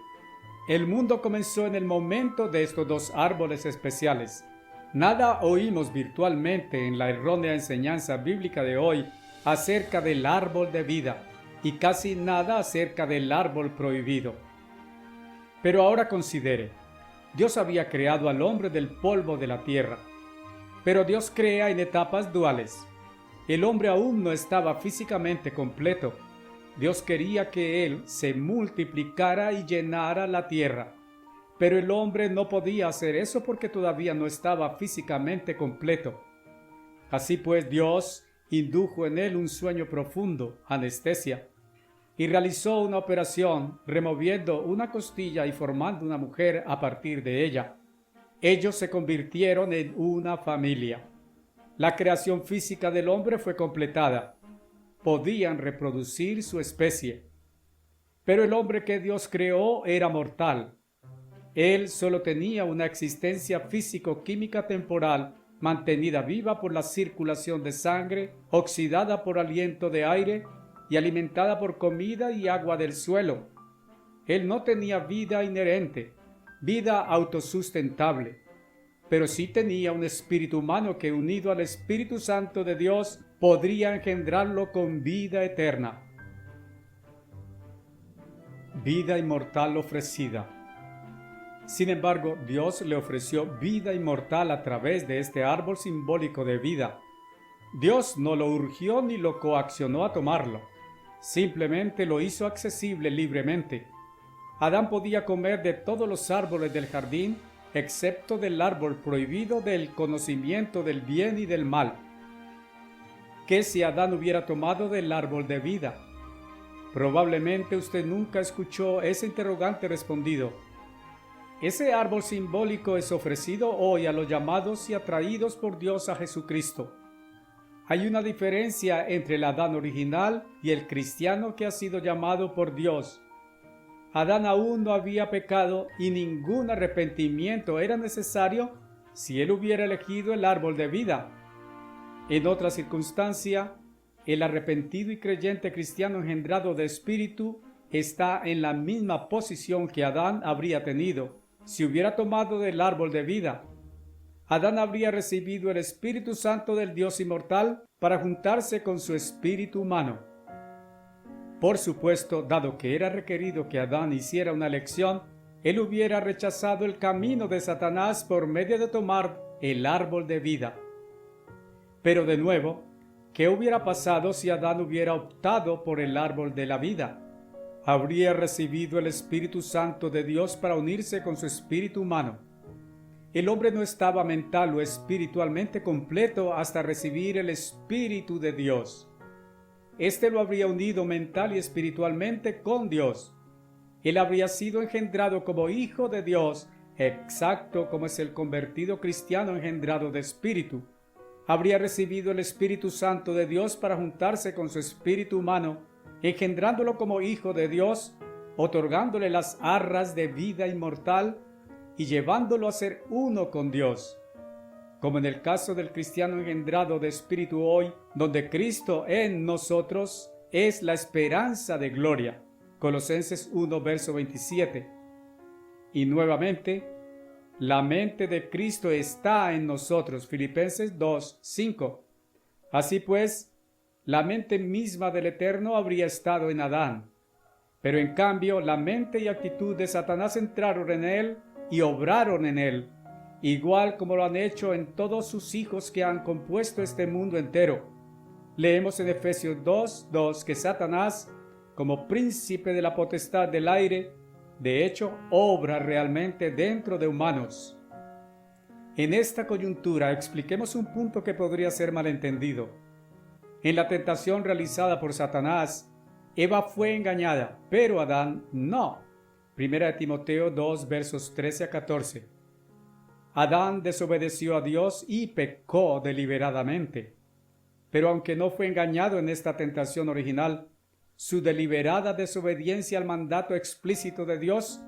El mundo comenzó en el momento de estos dos árboles especiales. Nada oímos virtualmente en la errónea enseñanza bíblica de hoy acerca del árbol de vida y casi nada acerca del árbol prohibido. Pero ahora considere, Dios había creado al hombre del polvo de la tierra, pero Dios crea en etapas duales. El hombre aún no estaba físicamente completo. Dios quería que él se multiplicara y llenara la tierra, pero el hombre no podía hacer eso porque todavía no estaba físicamente completo. Así pues, Dios indujo en él un sueño profundo, anestesia, y realizó una operación removiendo una costilla y formando una mujer a partir de ella. Ellos se convirtieron en una familia. La creación física del hombre fue completada. Podían reproducir su especie. Pero el hombre que Dios creó era mortal. Él solo tenía una existencia físico-química temporal, mantenida viva por la circulación de sangre, oxidada por aliento de aire y alimentada por comida y agua del suelo. Él no tenía vida inherente, vida autosustentable, pero sí tenía un espíritu humano que, unido al Espíritu Santo de Dios, podría engendrarlo con vida eterna. Vida inmortal ofrecida. Sin embargo, Dios le ofreció vida inmortal a través de este árbol simbólico de vida. Dios no lo urgió ni lo coaccionó a tomarlo. Simplemente lo hizo accesible libremente. Adán podía comer de todos los árboles del jardín, excepto del árbol prohibido del conocimiento del bien y del mal. ¿Qué si Adán hubiera tomado del árbol de vida? Probablemente usted nunca escuchó ese interrogante respondido. Ese árbol simbólico es ofrecido hoy a los llamados y atraídos por Dios a Jesucristo. Hay una diferencia entre el Adán original y el cristiano que ha sido llamado por Dios. Adán aún no había pecado y ningún arrepentimiento era necesario si él hubiera elegido el árbol de vida. En otra circunstancia, el arrepentido y creyente cristiano engendrado de espíritu está en la misma posición que Adán habría tenido si hubiera tomado del árbol de vida. Adán habría recibido el Espíritu Santo del Dios inmortal para juntarse con su espíritu humano. Por supuesto, dado que era requerido que Adán hiciera una elección, él hubiera rechazado el camino de Satanás por medio de tomar el árbol de vida. Pero de nuevo, ¿Qué hubiera pasado si Adán hubiera optado por el árbol de la vida? Habría recibido el Espíritu Santo de Dios para unirse con su espíritu humano. El hombre no estaba mental o espiritualmente completo hasta recibir el Espíritu de Dios. Este lo habría unido mental y espiritualmente con Dios. Él habría sido engendrado como hijo de Dios, exacto como es el convertido cristiano engendrado de espíritu. Habría recibido el Espíritu Santo de Dios para juntarse con su espíritu humano, engendrándolo como hijo de Dios, otorgándole las arras de vida inmortal y llevándolo a ser uno con Dios. Como en el caso del cristiano engendrado de espíritu hoy, donde Cristo en nosotros es la esperanza de gloria. Colosenses 1, verso 27. Y nuevamente, la mente de Cristo está en nosotros. Filipenses 2, 5. Así pues, la mente misma del Eterno habría estado en Adán. Pero en cambio, la mente y actitud de Satanás entraron en él y obraron en él, igual como lo han hecho en todos sus hijos que han compuesto este mundo entero. Leemos en Efesios 2:2 que Satanás, como príncipe de la potestad del aire, de hecho, obra realmente dentro de humanos. En esta coyuntura expliquemos un punto que podría ser malentendido. En la tentación realizada por Satanás, Eva fue engañada, pero Adán no. 1 Timoteo 2, versos 13 a 14. Adán desobedeció a Dios y pecó deliberadamente. Pero aunque no fue engañado en esta tentación original, su deliberada desobediencia al mandato explícito de Dios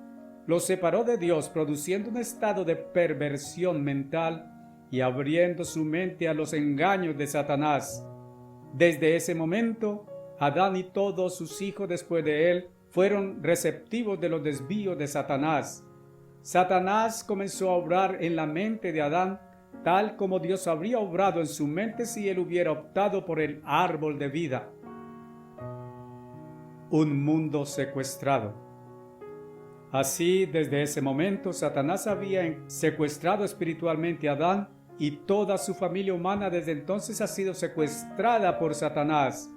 lo separó de Dios, produciendo un estado de perversión mental y abriendo su mente a los engaños de Satanás. Desde ese momento, Adán y todos sus hijos después de él fueron receptivos de los desvíos de Satanás. Satanás comenzó a obrar en la mente de Adán tal como Dios habría obrado en su mente si él hubiera optado por el árbol de vida. Un mundo secuestrado. Así, desde ese momento, Satanás había secuestrado espiritualmente a Adán y toda su familia humana desde entonces ha sido secuestrada por Satanás.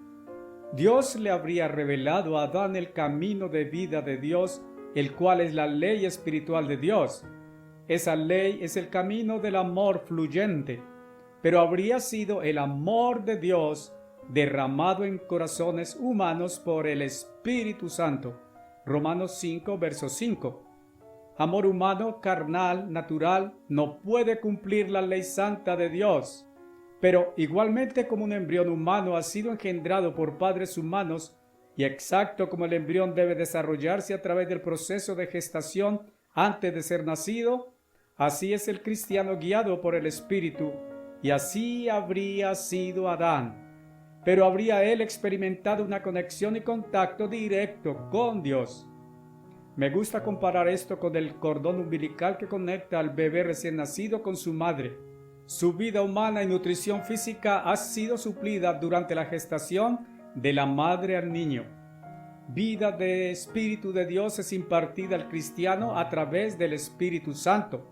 Dios le habría revelado a Adán el camino de vida de Dios, el cual es la ley espiritual de Dios. Esa ley es el camino del amor fluyente, pero habría sido el amor de Dios derramado en corazones humanos por el Espíritu Santo. Romanos 5, verso 5. Amor humano, carnal, natural, no puede cumplir la ley santa de Dios. Pero igualmente como un embrión humano ha sido engendrado por padres humanos, y exacto como el embrión debe desarrollarse a través del proceso de gestación antes de ser nacido, así es el cristiano guiado por el Espíritu, y así habría sido Adán. Pero habría él experimentado una conexión y contacto directo con Dios. Me gusta comparar esto con el cordón umbilical que conecta al bebé recién nacido con su madre. Su vida humana y nutrición física ha sido suplida durante la gestación de la madre al niño. Vida de Espíritu de Dios es impartida al cristiano a través del Espíritu Santo.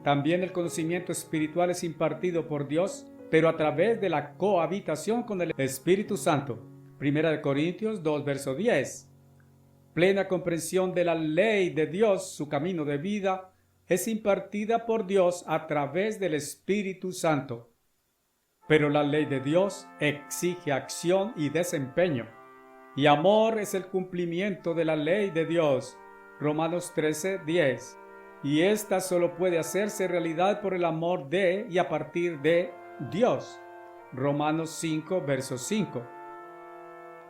También el conocimiento espiritual es impartido por Dios, pero a través de la cohabitación con el Espíritu Santo. 1 Corintios 2, verso 10. Plena comprensión de la ley de Dios, su camino de vida, es impartida por Dios a través del Espíritu Santo. Pero la ley de Dios exige acción y desempeño. Y amor es el cumplimiento de la ley de Dios. Romanos 13, 10. Y esta solo puede hacerse realidad por el amor de y a partir de Dios. Romanos 5, verso 5.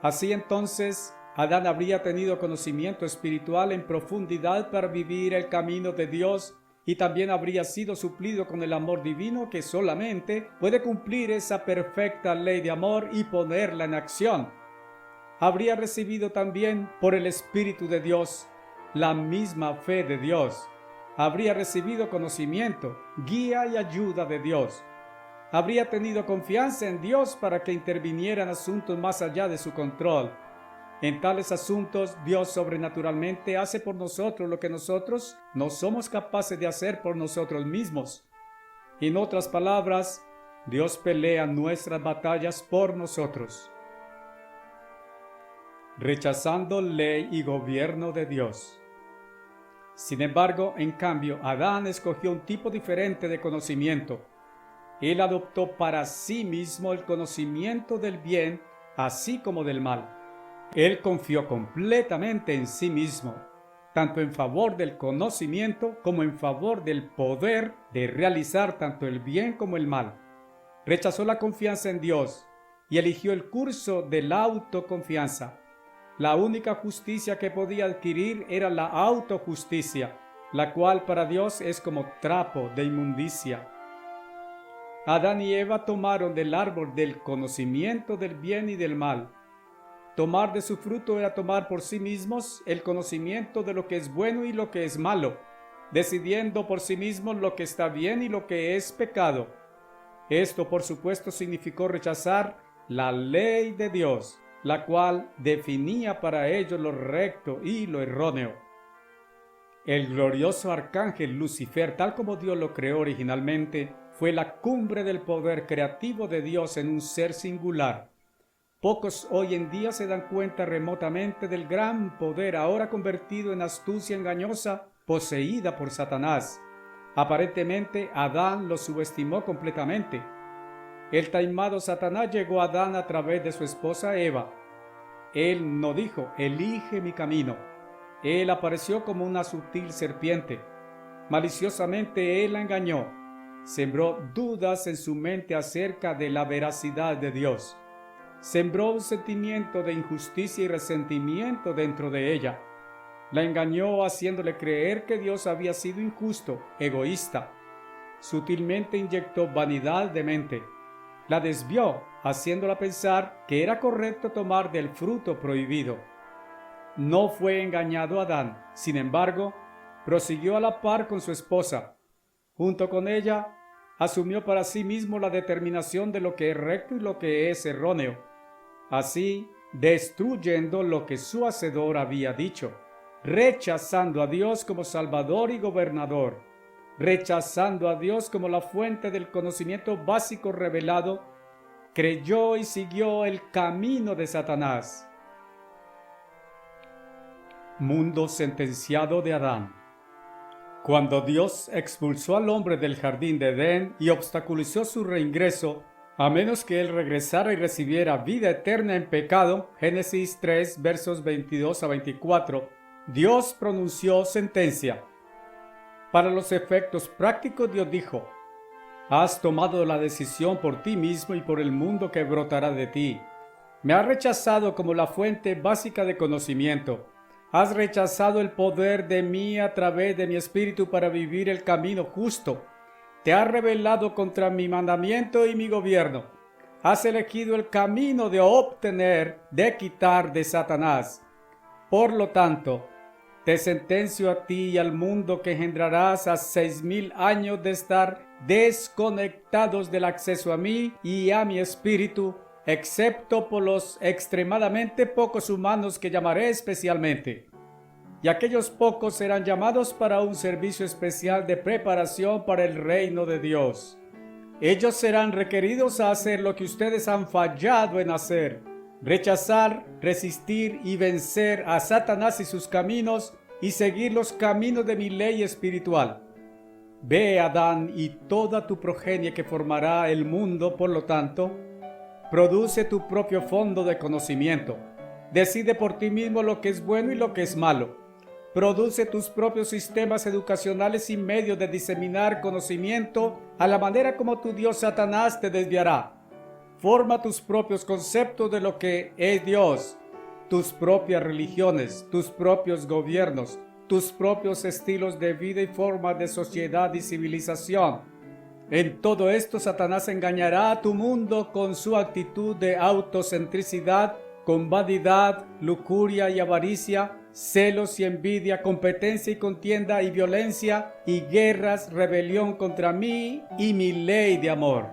Así entonces, Adán habría tenido conocimiento espiritual en profundidad para vivir el camino de Dios y también habría sido suplido con el amor divino que solamente puede cumplir esa perfecta ley de amor y ponerla en acción. Habría recibido también por el Espíritu de Dios la misma fe de Dios. Habría recibido conocimiento, guía y ayuda de Dios. Habría tenido confianza en Dios para que interviniera en asuntos más allá de su control. En tales asuntos, Dios sobrenaturalmente hace por nosotros lo que nosotros no somos capaces de hacer por nosotros mismos. En otras palabras, Dios pelea nuestras batallas por nosotros. Rechazando ley y gobierno de Dios. Sin embargo, en cambio, Adán escogió un tipo diferente de conocimiento. Él adoptó para sí mismo el conocimiento del bien, así como del mal. Él confió completamente en sí mismo, tanto en favor del conocimiento como en favor del poder de realizar tanto el bien como el mal. Rechazó la confianza en Dios y eligió el curso de la autoconfianza. La única justicia que podía adquirir era la autojusticia, la cual para Dios es como trapo de inmundicia. Adán y Eva tomaron del árbol del conocimiento del bien y del mal. Tomar de su fruto era tomar por sí mismos el conocimiento de lo que es bueno y lo que es malo, decidiendo por sí mismos lo que está bien y lo que es pecado. Esto, por supuesto, significó rechazar la ley de Dios, la cual definía para ellos lo recto y lo erróneo. El glorioso arcángel Lucifer, tal como Dios lo creó originalmente, fue la cumbre del poder creativo de Dios en un ser singular. Pocos hoy en día se dan cuenta remotamente del gran poder ahora convertido en astucia engañosa poseída por Satanás. Aparentemente, Adán lo subestimó completamente. El taimado Satanás llegó a Adán a través de su esposa Eva. Él no dijo, elige mi camino. Él apareció como una sutil serpiente. Maliciosamente él la engañó. Sembró dudas en su mente acerca de la veracidad de Dios. Sembró un sentimiento de injusticia y resentimiento dentro de ella. La engañó haciéndole creer que Dios había sido injusto, egoísta. Sutilmente inyectó vanidad de mente. La desvió, haciéndola pensar que era correcto tomar del fruto prohibido. No fue engañado Adán, sin embargo, prosiguió a la par con su esposa. Junto con ella, asumió para sí mismo la determinación de lo que es recto y lo que es erróneo, así destruyendo lo que su hacedor había dicho, rechazando a Dios como Salvador y Gobernador, rechazando a Dios como la fuente del conocimiento básico revelado, creyó y siguió el camino de Satanás. Mundo sentenciado de Adán. Cuando Dios expulsó al hombre del jardín de Edén y obstaculizó su reingreso, a menos que él regresara y recibiera vida eterna en pecado, Génesis 3, versos 22 a 24, Dios pronunció sentencia. Para los efectos prácticos, Dios dijo: has tomado la decisión por ti mismo y por el mundo que brotará de ti. Me has rechazado como la fuente básica de conocimiento. Has rechazado el poder de mí a través de mi espíritu para vivir el camino justo. Te has rebelado contra mi mandamiento y mi gobierno. Has elegido el camino de obtener, de quitar de Satanás. Por lo tanto, te sentencio a ti y al mundo que engendrarás a 6,000 años de estar desconectados del acceso a mí y a mi espíritu, excepto por los extremadamente pocos humanos que llamaré especialmente. Y aquellos pocos serán llamados para un servicio especial de preparación para el reino de Dios. Ellos serán requeridos a hacer lo que ustedes han fallado en hacer: rechazar, resistir y vencer a Satanás y sus caminos y seguir los caminos de mi ley espiritual. Ve, Adán, y toda tu progenie que formará el mundo, por lo tanto, produce tu propio fondo de conocimiento. Decide por ti mismo lo que es bueno y lo que es malo. Produce tus propios sistemas educacionales y medios de diseminar conocimiento a la manera como tu Dios Satanás te desviará. Forma tus propios conceptos de lo que es Dios, tus propias religiones, tus propios gobiernos, tus propios estilos de vida y formas de sociedad y civilización. En todo esto, Satanás engañará a tu mundo con su actitud de autocentricidad, con vanidad, lujuria y avaricia, celos y envidia, competencia y contienda y violencia y guerras, rebelión contra mí y mi ley de amor.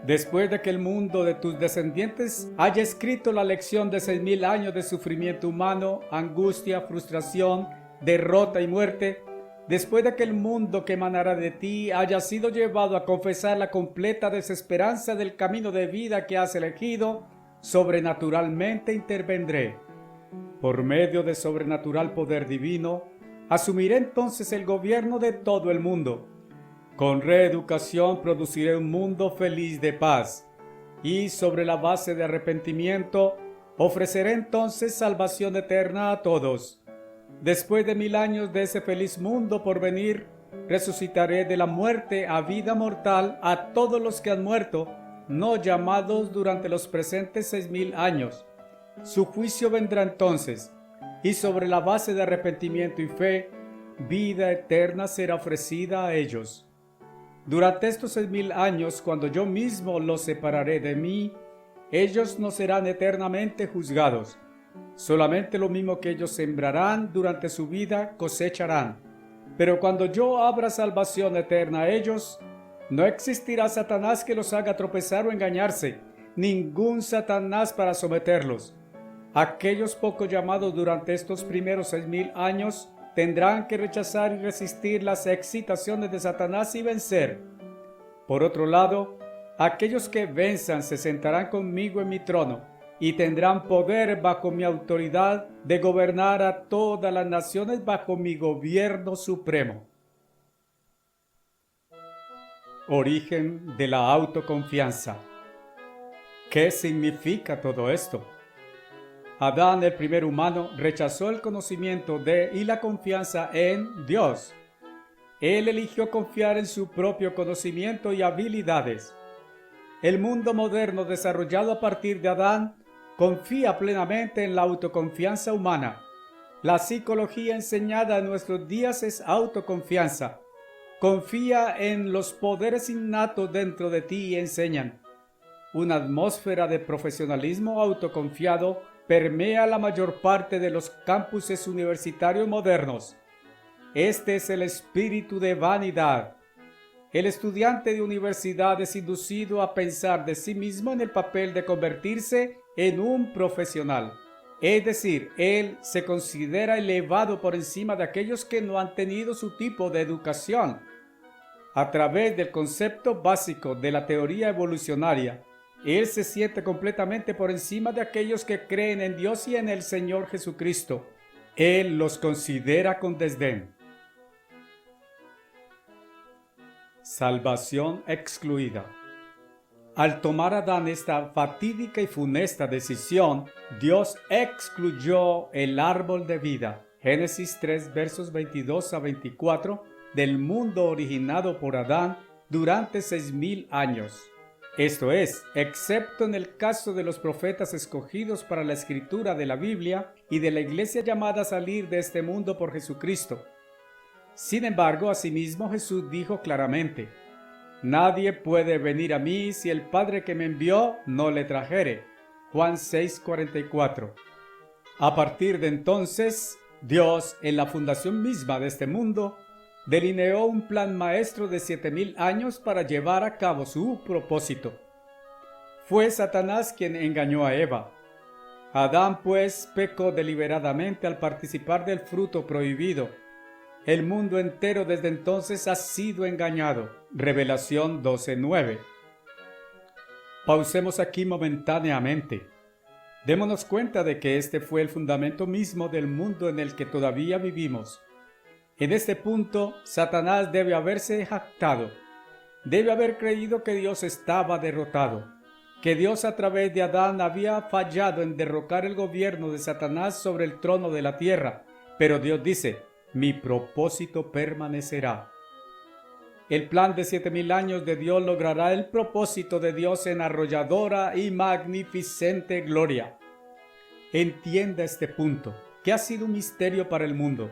Después de que el mundo de tus descendientes haya escrito la lección de 6,000 años de sufrimiento humano, angustia, frustración, derrota y muerte, después de que el mundo que emanará de ti haya sido llevado a confesar la completa desesperanza del camino de vida que has elegido, sobrenaturalmente intervendré. Por medio de sobrenatural poder divino, asumiré entonces el gobierno de todo el mundo. Con reeducación produciré un mundo feliz de paz, y sobre la base de arrepentimiento, ofreceré entonces salvación eterna a todos. Después de 1000 años de ese feliz mundo por venir, resucitaré de la muerte a vida mortal a todos los que han muerto, no llamados durante los presentes 6000 años. Su juicio vendrá entonces, y sobre la base de arrepentimiento y fe, vida eterna será ofrecida a ellos. Durante estos 6000 años, cuando yo mismo los separaré de mí, ellos no serán eternamente juzgados. Solamente lo mismo que ellos sembrarán durante su vida cosecharán. Pero cuando yo abra salvación eterna a ellos, no existirá Satanás que los haga tropezar o engañarse, ningún Satanás para someterlos. Aquellos pocos llamados durante estos primeros 6000 años tendrán que rechazar y resistir las excitaciones de Satanás y vencer. Por otro lado, aquellos que venzan se sentarán conmigo en mi trono y tendrán poder bajo mi autoridad de gobernar a todas las naciones bajo mi gobierno supremo. Origen de la autoconfianza. ¿Qué significa todo esto? Adán, el primer humano, rechazó el conocimiento de y la confianza en Dios. Él eligió confiar en su propio conocimiento y habilidades. El mundo moderno desarrollado a partir de Adán confía plenamente en la autoconfianza humana. La psicología enseñada en nuestros días es autoconfianza. Confía en los poderes innatos dentro de ti y enseñan. Una atmósfera de profesionalismo autoconfiado permea la mayor parte de los campuses universitarios modernos. Este es el espíritu de vanidad. El estudiante de universidad es inducido a pensar de sí mismo en el papel de convertirse en un profesional. Es decir, él se considera elevado por encima de aquellos que no han tenido su tipo de educación. A través del concepto básico de la teoría evolucionaria, él se siente completamente por encima de aquellos que creen en Dios y en el Señor Jesucristo. Él los considera con desdén. Salvación excluida. Al tomar Adán esta fatídica y funesta decisión, Dios excluyó el árbol de vida, Génesis 3 versos 22 a 24, del mundo originado por Adán durante 6000 años. Esto es, excepto en el caso de los profetas escogidos para la escritura de la Biblia y de la iglesia llamada a salir de este mundo por Jesucristo. Sin embargo, asimismo Jesús dijo claramente: nadie puede venir a mí si el Padre que me envió no le trajere. Juan 6:44. A partir de entonces, Dios, en la fundación misma de este mundo, delineó un plan maestro de 7000 años para llevar a cabo su propósito. Fue Satanás quien engañó a Eva. Adán, pues, pecó deliberadamente al participar del fruto prohibido. El mundo entero desde entonces ha sido engañado. Revelación 12:9. Pausemos aquí momentáneamente. Démonos cuenta de que este fue el fundamento mismo del mundo en el que todavía vivimos. En este punto, Satanás debe haberse jactado. Debe haber creído que Dios estaba derrotado, que Dios a través de Adán había fallado en derrocar el gobierno de Satanás sobre el trono de la tierra. Pero Dios dice: mi propósito permanecerá. El plan de 7000 años de Dios logrará el propósito de Dios en arrolladora y magnificente gloria. Entienda este punto, que ha sido un misterio para el mundo.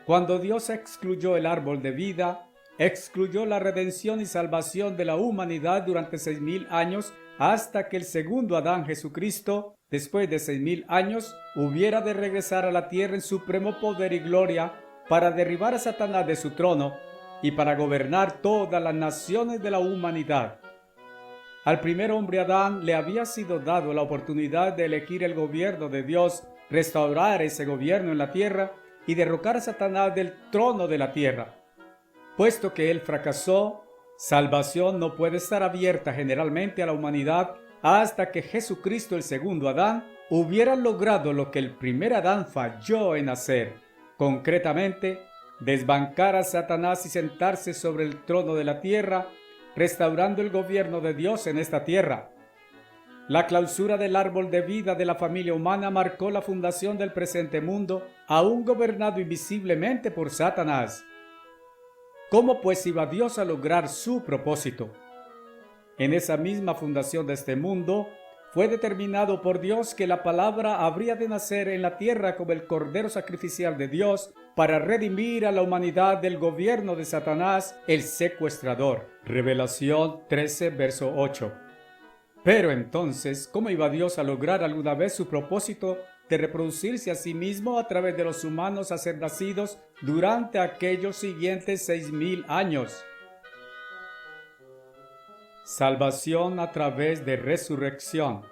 Cuando Dios excluyó el árbol de vida, excluyó la redención y salvación de la humanidad durante 6000 años hasta que el segundo Adán, Jesucristo, después de 6000 años, hubiera de regresar a la tierra en supremo poder y gloria para derribar a Satanás de su trono y para gobernar todas las naciones de la humanidad. Al primer hombre Adán le había sido dado la oportunidad de elegir el gobierno de Dios, restaurar ese gobierno en la tierra y derrocar a Satanás del trono de la tierra. Puesto que él fracasó, salvación no puede estar abierta generalmente a la humanidad hasta que Jesucristo, el segundo Adán, hubiera logrado lo que el primer Adán falló en hacer, concretamente, desbancar a Satanás y sentarse sobre el trono de la tierra, restaurando el gobierno de Dios en esta tierra. La clausura del árbol de vida de la familia humana marcó la fundación del presente mundo, aún gobernado invisiblemente por Satanás. ¿Cómo pues iba Dios a lograr su propósito? En esa misma fundación de este mundo, fue determinado por Dios que la palabra habría de nacer en la tierra como el cordero sacrificial de Dios para redimir a la humanidad del gobierno de Satanás, el secuestrador. Revelación 13, verso 8. Pero entonces, ¿cómo iba Dios a lograr alguna vez su propósito de reproducirse a sí mismo a través de los humanos a ser nacidos durante aquellos siguientes 6,000 años? Salvación a través de resurrección.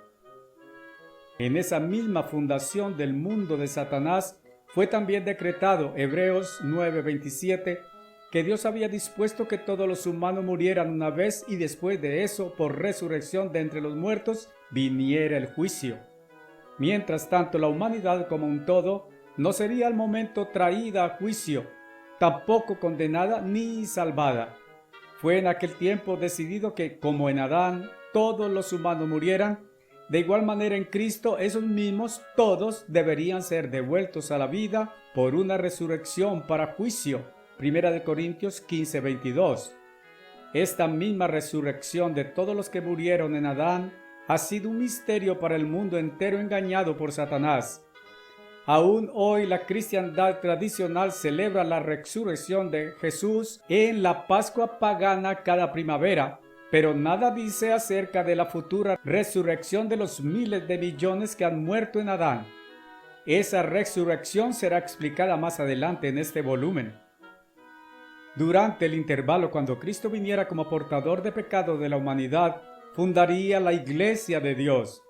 En esa misma fundación del mundo de Satanás fue también decretado, Hebreos 9:27, que Dios había dispuesto que todos los humanos murieran una vez y después de eso, por resurrección de entre los muertos, viniera el juicio. Mientras tanto, la humanidad como un todo no sería al momento traída a juicio, tampoco condenada ni salvada. Fue en aquel tiempo decidido que, como en Adán, todos los humanos murieran, de igual manera en Cristo esos mismos todos deberían ser devueltos a la vida por una resurrección para juicio. 1 Corintios 15:22. Esta misma resurrección de todos los que murieron en Adán ha sido un misterio para el mundo entero engañado por Satanás. Aún hoy la cristiandad tradicional celebra la resurrección de Jesús en la Pascua pagana cada primavera, pero nada dice acerca de la futura resurrección de los miles de millones que han muerto en Adán. Esa resurrección será explicada más adelante en este volumen. Durante el intervalo cuando Cristo viniera como portador de pecado de la humanidad, fundaría la Iglesia de Dios.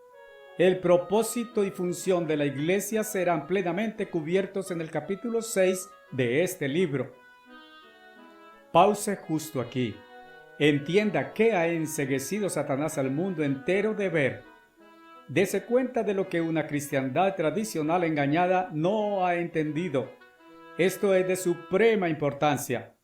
El propósito y función de la Iglesia serán plenamente cubiertos en el capítulo 6 de este libro. Pause justo aquí. Entienda qué ha enceguecido Satanás al mundo entero de ver. Dese cuenta de lo que una cristiandad tradicional engañada no ha entendido. Esto es de suprema importancia.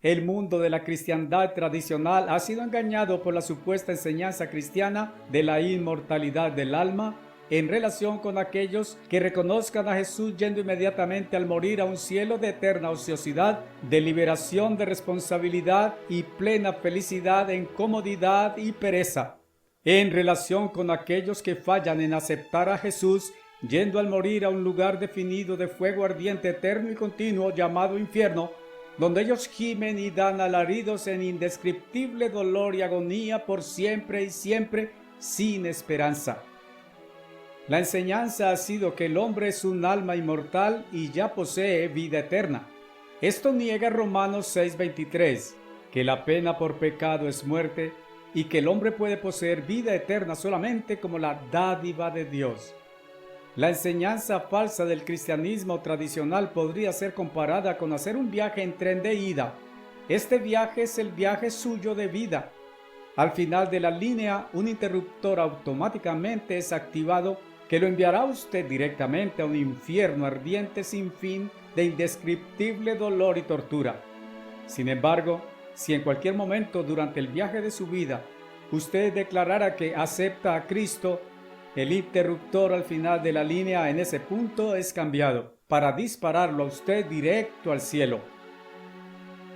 El mundo de la cristiandad tradicional ha sido engañado por la supuesta enseñanza cristiana de la inmortalidad del alma en relación con aquellos que reconozcan a Jesús yendo inmediatamente al morir a un cielo de eterna ociosidad, de liberación de responsabilidad y plena felicidad en comodidad y pereza. En relación con aquellos que fallan en aceptar a Jesús yendo al morir a un lugar definido de fuego ardiente eterno y continuo llamado infierno, donde ellos gimen y dan alaridos en indescriptible dolor y agonía por siempre y siempre, sin esperanza. La enseñanza ha sido que el hombre es un alma inmortal y ya posee vida eterna. Esto niega Romanos 6:23, que la pena por pecado es muerte y que el hombre puede poseer vida eterna solamente como la dádiva de Dios. La enseñanza falsa del cristianismo tradicional podría ser comparada con hacer un viaje en tren de ida. Este viaje es el viaje suyo de vida. Al final de la línea, un interruptor automáticamente es activado que lo enviará a usted directamente a un infierno ardiente sin fin de indescriptible dolor y tortura. Sin embargo, si en cualquier momento durante el viaje de su vida usted declarara que acepta a Cristo, el interruptor al final de la línea en ese punto es cambiado para dispararlo a usted directo al cielo.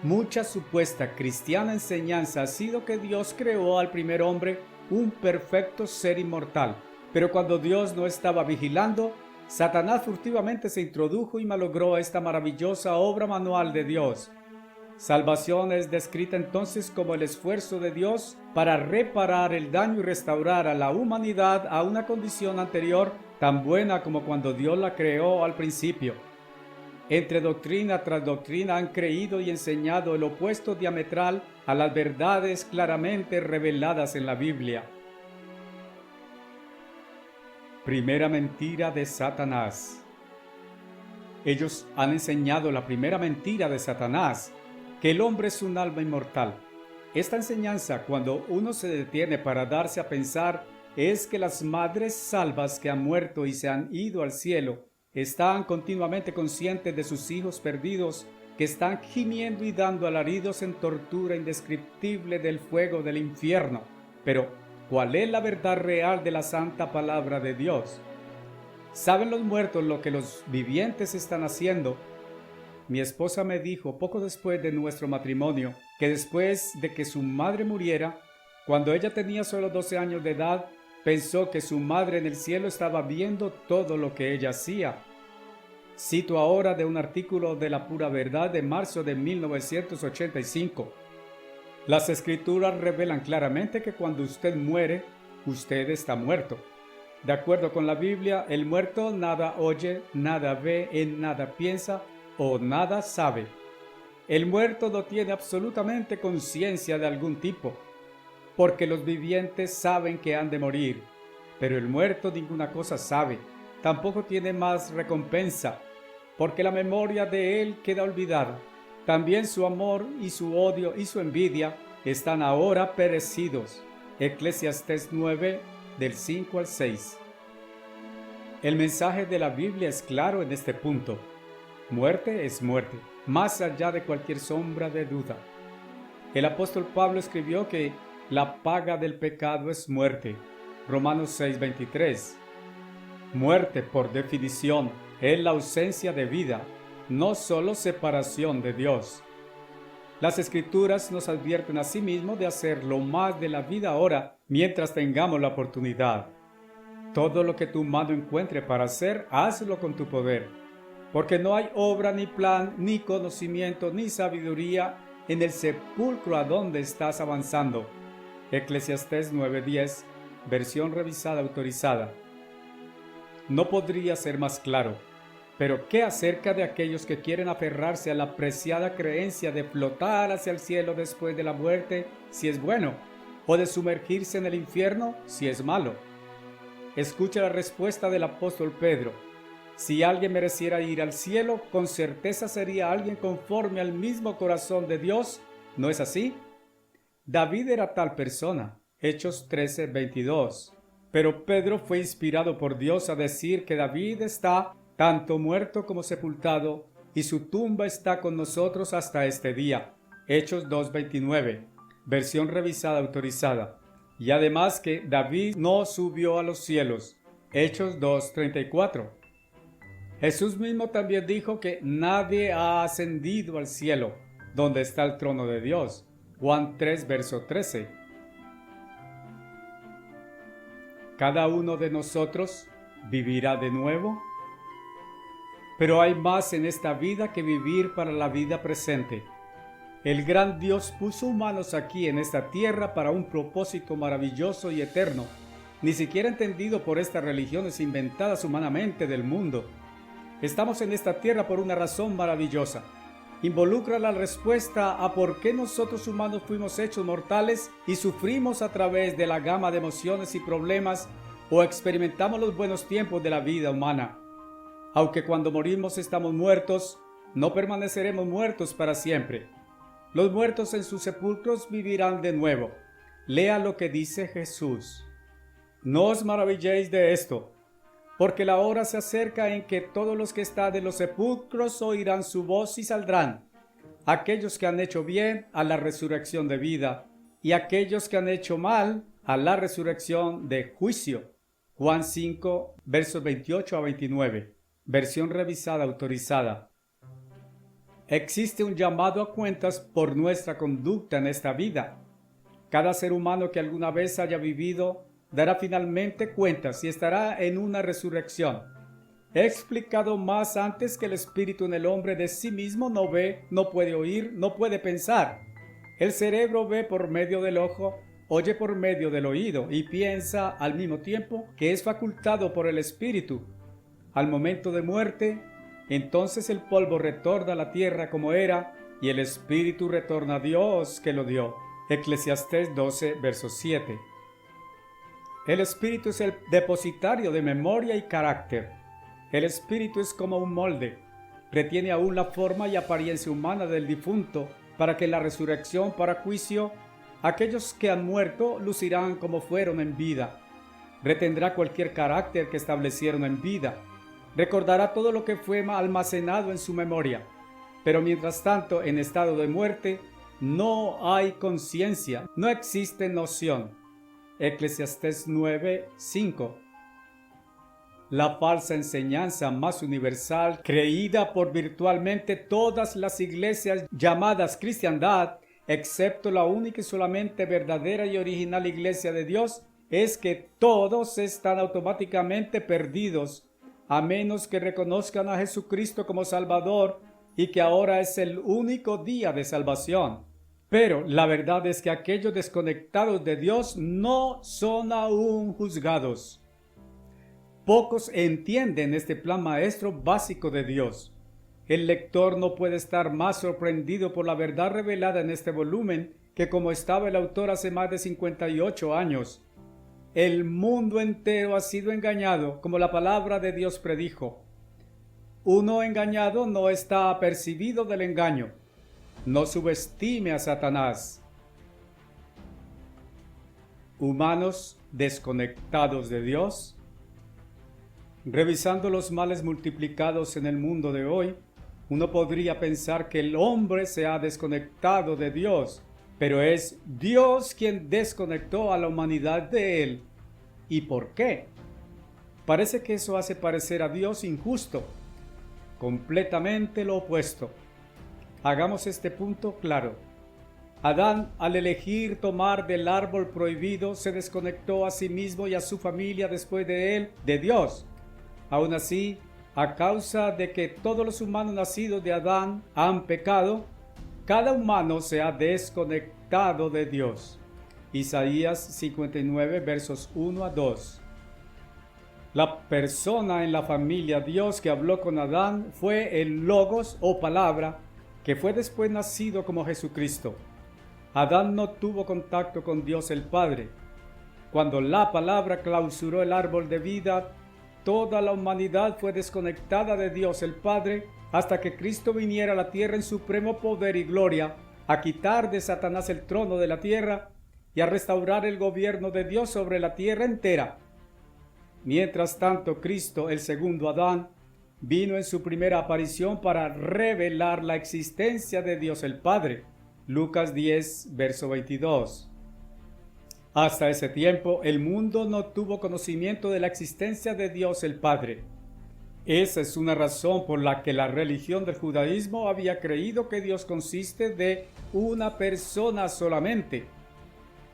Mucha supuesta cristiana enseñanza ha sido que Dios creó al primer hombre un perfecto ser inmortal, pero cuando Dios no estaba vigilando, Satanás furtivamente se introdujo y malogró esta maravillosa obra manual de Dios. Salvación es descrita entonces como el esfuerzo de Dios para reparar el daño y restaurar a la humanidad a una condición anterior tan buena como cuando Dios la creó al principio. Entre doctrina tras doctrina han creído y enseñado el opuesto diametral a las verdades claramente reveladas en la Biblia. Primera mentira de Satanás. Ellos han enseñado la primera mentira de Satanás, que el hombre es un alma inmortal. Esta enseñanza, cuando uno se detiene para darse a pensar, es que las madres salvas que han muerto y se han ido al cielo están continuamente conscientes de sus hijos perdidos que están gimiendo y dando alaridos en tortura indescriptible del fuego del infierno. Pero, ¿cuál es la verdad real de la santa palabra de Dios? ¿Saben los muertos lo que los vivientes están haciendo? Mi esposa me dijo poco después de nuestro matrimonio que después de que su madre muriera, cuando ella tenía solo 12 años de edad, pensó que su madre en el cielo estaba viendo todo lo que ella hacía. Cito ahora de un artículo de La Pura Verdad de marzo de 1985. Las escrituras revelan claramente que cuando usted muere, usted está muerto. De acuerdo con la Biblia, el muerto nada oye, nada ve, en nada piensa o nada sabe. El muerto no tiene absolutamente conciencia de algún tipo, porque los vivientes saben que han de morir, pero el muerto ninguna cosa sabe, tampoco tiene más recompensa, porque la memoria de él queda olvidada. También su amor y su odio y su envidia están ahora perecidos. Eclesiastés 9, del 5 al 6. El mensaje de la Biblia es claro en este punto. Muerte es muerte, más allá de cualquier sombra de duda. El apóstol Pablo escribió que la paga del pecado es muerte. Romanos 6:23. Muerte, por definición, es la ausencia de vida, no solo separación de Dios. Las Escrituras nos advierten asimismo de hacer lo más de la vida ahora mientras tengamos la oportunidad. Todo lo que tu mano encuentre para hacer, hazlo con tu poder, porque no hay obra, ni plan, ni conocimiento, ni sabiduría en el sepulcro a donde estás avanzando. Eclesiastés 9:10, versión revisada autorizada. No podría ser más claro, pero ¿qué acerca de aquellos que quieren aferrarse a la preciada creencia de flotar hacia el cielo después de la muerte si es bueno, o de sumergirse en el infierno si es malo? Escucha la respuesta del apóstol Pedro. Si alguien mereciera ir al cielo, con certeza sería alguien conforme al mismo corazón de Dios, ¿no es así? David era tal persona, Hechos 13:22. Pero Pedro fue inspirado por Dios a decir que David está tanto muerto como sepultado, y su tumba está con nosotros hasta este día. Hechos 2:29, versión revisada autorizada. Y además que David no subió a los cielos. Hechos 2:34. Jesús mismo también dijo que nadie ha ascendido al cielo, donde está el trono de Dios. Juan 3, verso 13. ¿Cada uno de nosotros vivirá de nuevo? Pero hay más en esta vida que vivir para la vida presente. El gran Dios puso humanos aquí en esta tierra para un propósito maravilloso y eterno, ni siquiera entendido por estas religiones inventadas humanamente del mundo. Estamos en esta tierra por una razón maravillosa. Involucra la respuesta a por qué nosotros humanos fuimos hechos mortales y sufrimos a través de la gama de emociones y problemas o experimentamos los buenos tiempos de la vida humana. Aunque cuando morimos estamos muertos, no permaneceremos muertos para siempre. Los muertos en sus sepulcros vivirán de nuevo. Lea lo que dice Jesús. No os maravilléis de esto, porque la hora se acerca en que todos los que están en los sepulcros oirán su voz y saldrán. Aquellos que han hecho bien a la resurrección de vida, y aquellos que han hecho mal a la resurrección de juicio. Juan 5, versos 28 a 29. Versión revisada autorizada. Existe un llamado a cuentas por nuestra conducta en esta vida. Cada ser humano que alguna vez haya vivido dará finalmente cuentas y estará en una resurrección. He explicado más antes que el espíritu en el hombre de sí mismo no ve, no puede oír, no puede pensar. El cerebro ve por medio del ojo, oye por medio del oído y piensa al mismo tiempo que es facultado por el espíritu. Al momento de muerte, entonces el polvo retorna a la tierra como era y el espíritu retorna a Dios que lo dio. Eclesiastés 12, verso 7. El espíritu es el depositario de memoria y carácter. El espíritu es como un molde. retiene aún la forma y apariencia humana del difunto, para que en la resurrección para juicio, aquellos que han muerto lucirán como fueron en vida. Retendrá cualquier carácter que establecieron en vida. Recordará todo lo que fue almacenado en su memoria. Pero mientras tanto, en estado de muerte, no hay conciencia, no existe noción. Eclesiastés 9:5. La falsa enseñanza más universal, creída por virtualmente todas las iglesias llamadas cristiandad, excepto la única y solamente verdadera y original iglesia de Dios, es que todos están automáticamente perdidos, a menos que reconozcan a Jesucristo como Salvador y que ahora es el único día de salvación. Pero la verdad es que aquellos desconectados de Dios no son aún juzgados. Pocos entienden este plan maestro básico de Dios. El lector no puede estar más sorprendido por la verdad revelada en este volumen que como estaba el autor hace más de 58 años. El mundo entero ha sido engañado, como la palabra de Dios predijo. Uno engañado no está apercibido del engaño. No subestime a Satanás. Humanos desconectados de Dios. Revisando los males multiplicados en el mundo de hoy, uno podría pensar que el hombre se ha desconectado de Dios, pero es Dios quien desconectó a la humanidad de él. ¿Y por qué? Parece que eso hace parecer a Dios injusto. Completamente lo opuesto. Hagamos este punto claro. Adán, al elegir tomar del árbol prohibido, se desconectó a sí mismo y a su familia después de él, de Dios. Aún así, a causa de que todos los humanos nacidos de Adán han pecado, cada humano se ha desconectado de Dios. Isaías 59, versos 1 a 2. La persona en la familia Dios que habló con Adán fue el Logos o palabra, que fue después nacido como Jesucristo. Adán no tuvo contacto con Dios el Padre. Cuando la palabra clausuró el árbol de vida, toda la humanidad fue desconectada de Dios el Padre hasta que Cristo viniera a la tierra en supremo poder y gloria a quitar de Satanás el trono de la tierra y a restaurar el gobierno de Dios sobre la tierra entera. Mientras tanto, Cristo, el segundo Adán, vino en su primera aparición para revelar la existencia de Dios el Padre. Lucas 10, verso 22. Hasta ese tiempo, el mundo no tuvo conocimiento de la existencia de Dios el Padre. Esa es una razón por la que la religión del judaísmo había creído que Dios consiste de una persona solamente.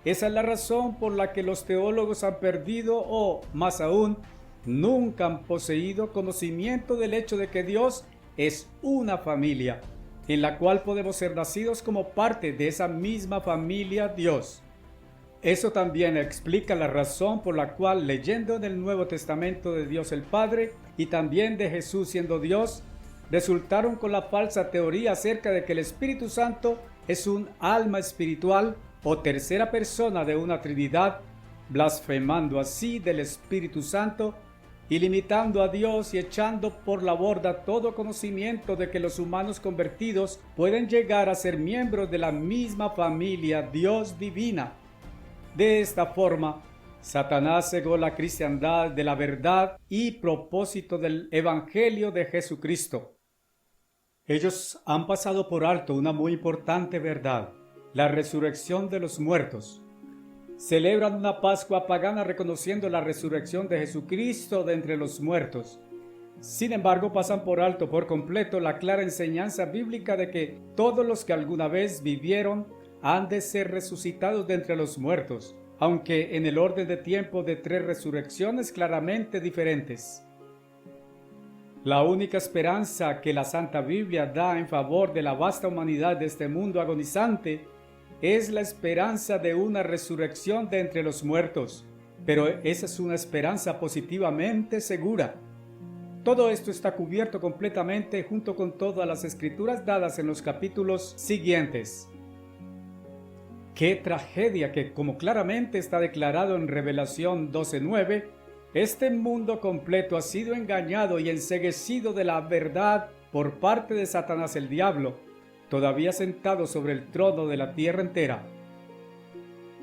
Esa es la razón por la que los teólogos han perdido o, más aún, nunca han poseído conocimiento del hecho de que Dios es una familia, en la cual podemos ser nacidos como parte de esa misma familia Dios. Eso también explica la razón por la cual, leyendo en el Nuevo Testamento de Dios el Padre y también de Jesús siendo Dios, resultaron con la falsa teoría acerca de que el Espíritu Santo es un alma espiritual o tercera persona de una Trinidad, blasfemando así del Espíritu Santo y limitando a Dios y echando por la borda todo conocimiento de que los humanos convertidos pueden llegar a ser miembros de la misma familia Dios divina. De esta forma, Satanás cegó la cristiandad de la verdad y propósito del Evangelio de Jesucristo. Ellos han pasado por alto una muy importante verdad, la resurrección de los muertos. Celebran una Pascua pagana reconociendo la resurrección de Jesucristo de entre los muertos. Sin embargo, pasan por alto por completo la clara enseñanza bíblica de que todos los que alguna vez vivieron han de ser resucitados de entre los muertos, aunque en el orden de tiempo de 3 resurrecciones claramente diferentes. La única esperanza que la Santa Biblia da en favor de la vasta humanidad de este mundo agonizante es la esperanza de una resurrección de entre los muertos, pero esa es una esperanza positivamente segura. Todo esto está cubierto completamente junto con todas las escrituras dadas en los capítulos siguientes. ¡Qué tragedia que, como claramente está declarado en Revelación 12:9, este mundo completo ha sido engañado y enceguecido de la verdad por parte de Satanás el diablo, todavía sentado sobre el trono de la tierra entera.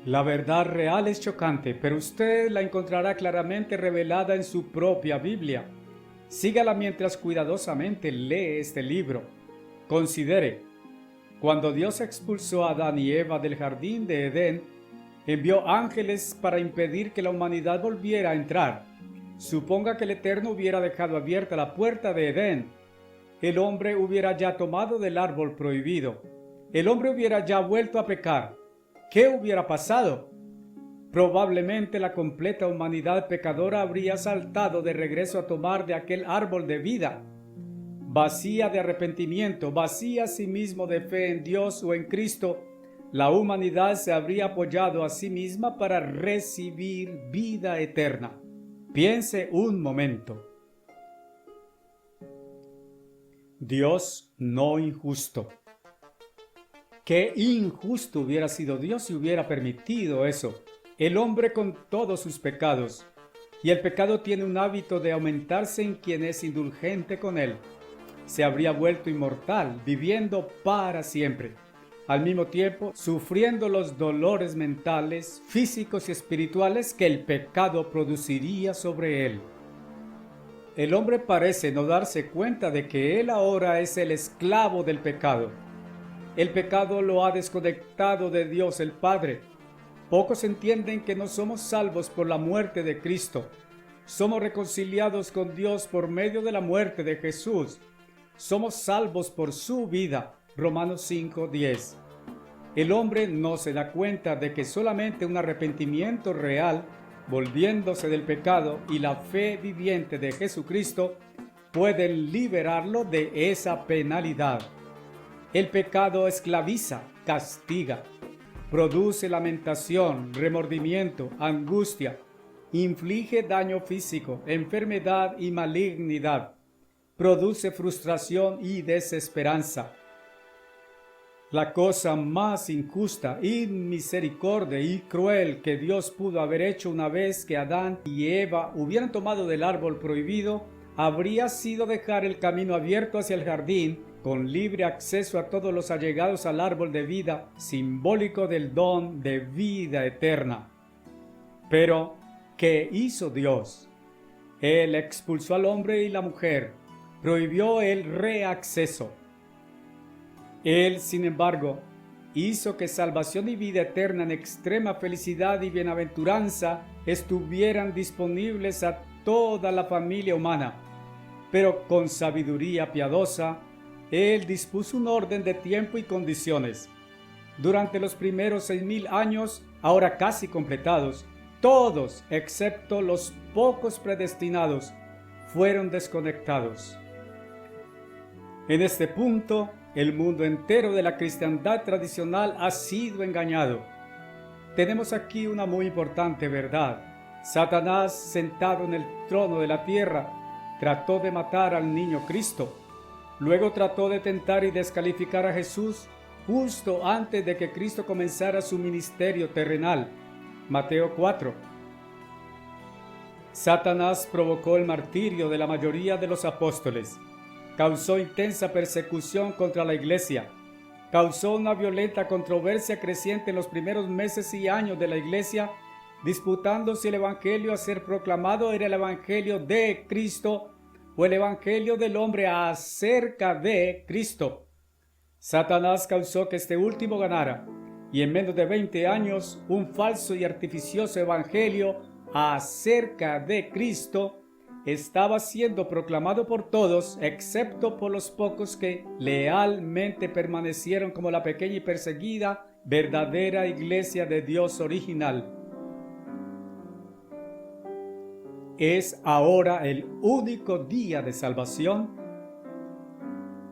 La verdad real es chocante, pero usted la encontrará claramente revelada en su propia Biblia. Sígala mientras cuidadosamente lee este libro. Considere, cuando Dios expulsó a Adán y Eva del jardín de Edén, envió ángeles para impedir que la humanidad volviera a entrar. Suponga que el Eterno hubiera dejado abierta la puerta de Edén. El hombre hubiera ya tomado del árbol prohibido. El hombre hubiera ya vuelto a pecar. ¿Qué hubiera pasado? Probablemente la completa humanidad pecadora habría saltado de regreso a tomar de aquel árbol de vida. Vacía de arrepentimiento, vacía asimismo de fe en Dios o en Cristo, la humanidad se habría apoyado a sí misma para recibir vida eterna. Piense un momento. Dios no injusto. Qué injusto hubiera sido Dios si hubiera permitido eso. El hombre con todos sus pecados. Y el pecado tiene un hábito de aumentarse en quien es indulgente con él. Se habría vuelto inmortal, viviendo para siempre. Al mismo tiempo, sufriendo los dolores mentales, físicos y espirituales que el pecado produciría sobre él. El hombre parece no darse cuenta de que él ahora es el esclavo del pecado. El pecado lo ha desconectado de Dios el Padre. Pocos entienden que no somos salvos por la muerte de Cristo. Somos reconciliados con Dios por medio de la muerte de Jesús. Somos salvos por su vida. Romanos 5:10. El hombre no se da cuenta de que solamente un arrepentimiento real, volviéndose del pecado, y la fe viviente de Jesucristo pueden liberarlo de esa penalidad. El pecado esclaviza, castiga, produce lamentación, remordimiento, angustia, inflige daño físico, enfermedad y malignidad, produce frustración y desesperanza. La cosa más injusta, inmisericordia y cruel que Dios pudo haber hecho una vez que Adán y Eva hubieran tomado del árbol prohibido, habría sido dejar el camino abierto hacia el jardín, con libre acceso a todos los allegados al árbol de vida, simbólico del don de vida eterna. Pero, ¿qué hizo Dios? Él expulsó al hombre y la mujer, prohibió el reacceso. Él, sin embargo, hizo que salvación y vida eterna en extrema felicidad y bienaventuranza estuvieran disponibles a toda la familia humana. Pero con sabiduría piadosa, Él dispuso un orden de tiempo y condiciones. Durante los primeros 6,000 años, ahora casi completados, todos, excepto los pocos predestinados, fueron desconectados. En este punto, el mundo entero de la cristiandad tradicional ha sido engañado. Tenemos aquí una muy importante verdad. Satanás, sentado en el trono de la tierra, trató de matar al niño Cristo. Luego trató de tentar y descalificar a Jesús justo antes de que Cristo comenzara su ministerio terrenal. Mateo 4. Satanás provocó el martirio de la mayoría de los apóstoles. Causó intensa persecución contra la iglesia. Causó una violenta controversia creciente en los primeros meses y años de la iglesia, disputando si el evangelio a ser proclamado era el evangelio de Cristo o el evangelio del hombre acerca de Cristo. Satanás causó que este último ganara, y en menos de 20 años un falso y artificioso evangelio acerca de Cristo estaba siendo proclamado por todos, excepto por los pocos que lealmente permanecieron como la pequeña y perseguida verdadera iglesia de Dios original. ¿Es ahora el único día de salvación?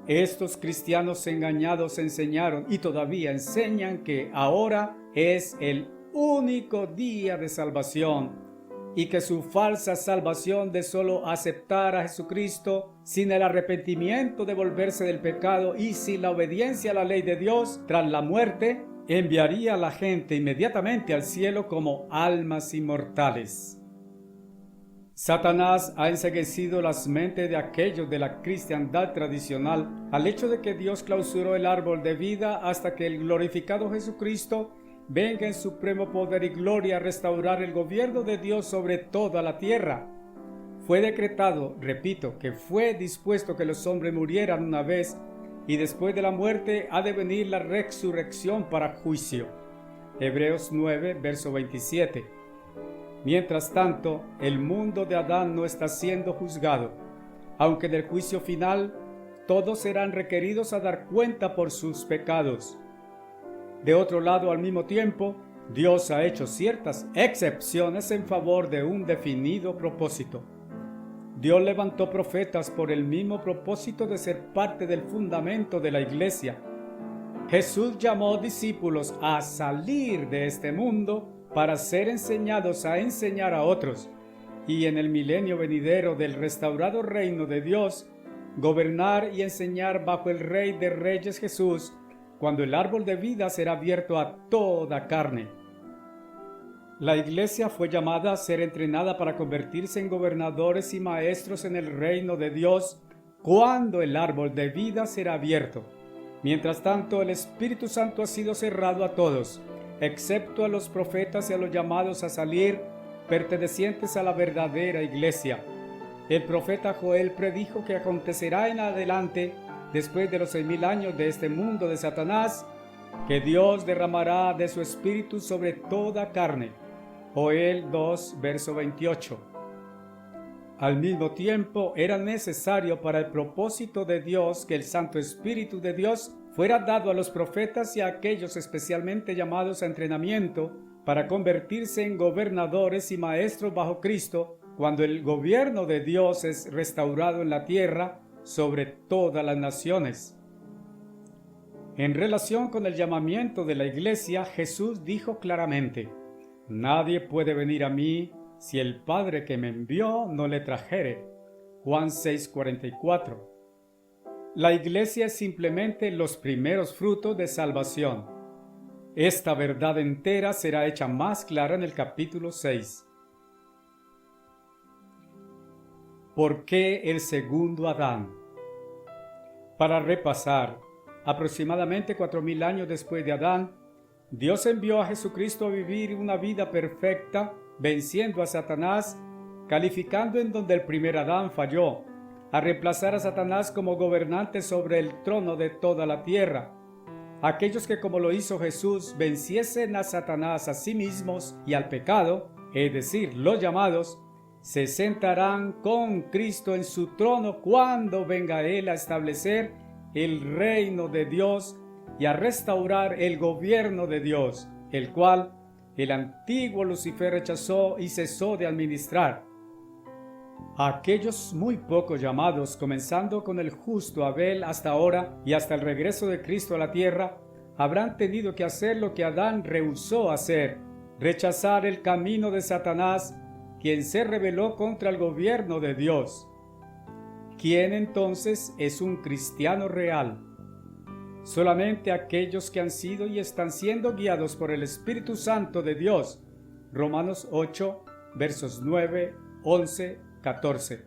Estos cristianos engañados enseñaron y todavía enseñan que ahora es el único día de salvación y que su falsa salvación de solo aceptar a Jesucristo sin el arrepentimiento de volverse del pecado y sin la obediencia a la ley de Dios tras la muerte enviaría a la gente inmediatamente al cielo como almas inmortales. Satanás ha enceguecido las mentes de aquellos de la cristiandad tradicional al hecho de que Dios clausuró el árbol de vida hasta que el glorificado Jesucristo venga en supremo poder y gloria a restaurar el gobierno de Dios sobre toda la tierra. Fue decretado, repito, que fue dispuesto que los hombres murieran una vez y después de la muerte ha de venir la resurrección para juicio. Hebreos 9, verso 27. Mientras tanto, el mundo de Adán no está siendo juzgado, aunque en el juicio final todos serán requeridos a dar cuenta por sus pecados. De otro lado, al mismo tiempo, Dios ha hecho ciertas excepciones en favor de un definido propósito. Dios levantó profetas por el mismo propósito de ser parte del fundamento de la iglesia. Jesús llamó discípulos a salir de este mundo para ser enseñados a enseñar a otros, y en el milenio venidero del restaurado reino de Dios, gobernar y enseñar bajo el Rey de Reyes Jesús, cuando el árbol de vida será abierto a toda carne. La iglesia fue llamada a ser entrenada para convertirse en gobernadores y maestros en el reino de Dios, cuando el árbol de vida será abierto. Mientras tanto, el Espíritu Santo ha sido cerrado a todos, excepto a los profetas y a los llamados a salir, pertenecientes a la verdadera iglesia. El profeta Joel predijo que acontecerá en adelante, después de los 6000 años de este mundo de Satanás, que Dios derramará de su Espíritu sobre toda carne. Joel 2, verso 28. Al mismo tiempo, era necesario para el propósito de Dios que el Santo Espíritu de Dios fuera dado a los profetas y a aquellos especialmente llamados a entrenamiento para convertirse en gobernadores y maestros bajo Cristo cuando el gobierno de Dios es restaurado en la tierra sobre todas las naciones. En relación con el llamamiento de la iglesia, Jesús dijo claramente: «Nadie puede venir a mí si el Padre que me envió no le trajere». Juan 6:44. La iglesia es simplemente los primeros frutos de salvación. Esta verdad entera será hecha más clara en el capítulo 6. ¿Por qué el segundo Adán? Para repasar, aproximadamente 4000 años después de Adán, Dios envió a Jesucristo a vivir una vida perfecta, venciendo a Satanás, calificando en donde el primer Adán falló, a reemplazar a Satanás como gobernante sobre el trono de toda la tierra. Aquellos que, como lo hizo Jesús, venciesen a Satanás a sí mismos y al pecado, es decir, los llamados, se sentarán con Cristo en su trono cuando venga Él a establecer el reino de Dios y a restaurar el gobierno de Dios, el cual el antiguo Lucifer rechazó y cesó de administrar. Aquellos muy pocos llamados, comenzando con el justo Abel hasta ahora y hasta el regreso de Cristo a la tierra, habrán tenido que hacer lo que Adán rehusó hacer: rechazar el camino de Satanás, quien se rebeló contra el gobierno de Dios. ¿Quién entonces es un cristiano real? Solamente aquellos que han sido y están siendo guiados por el Espíritu Santo de Dios. Romanos 8, versos 9, 11, 14.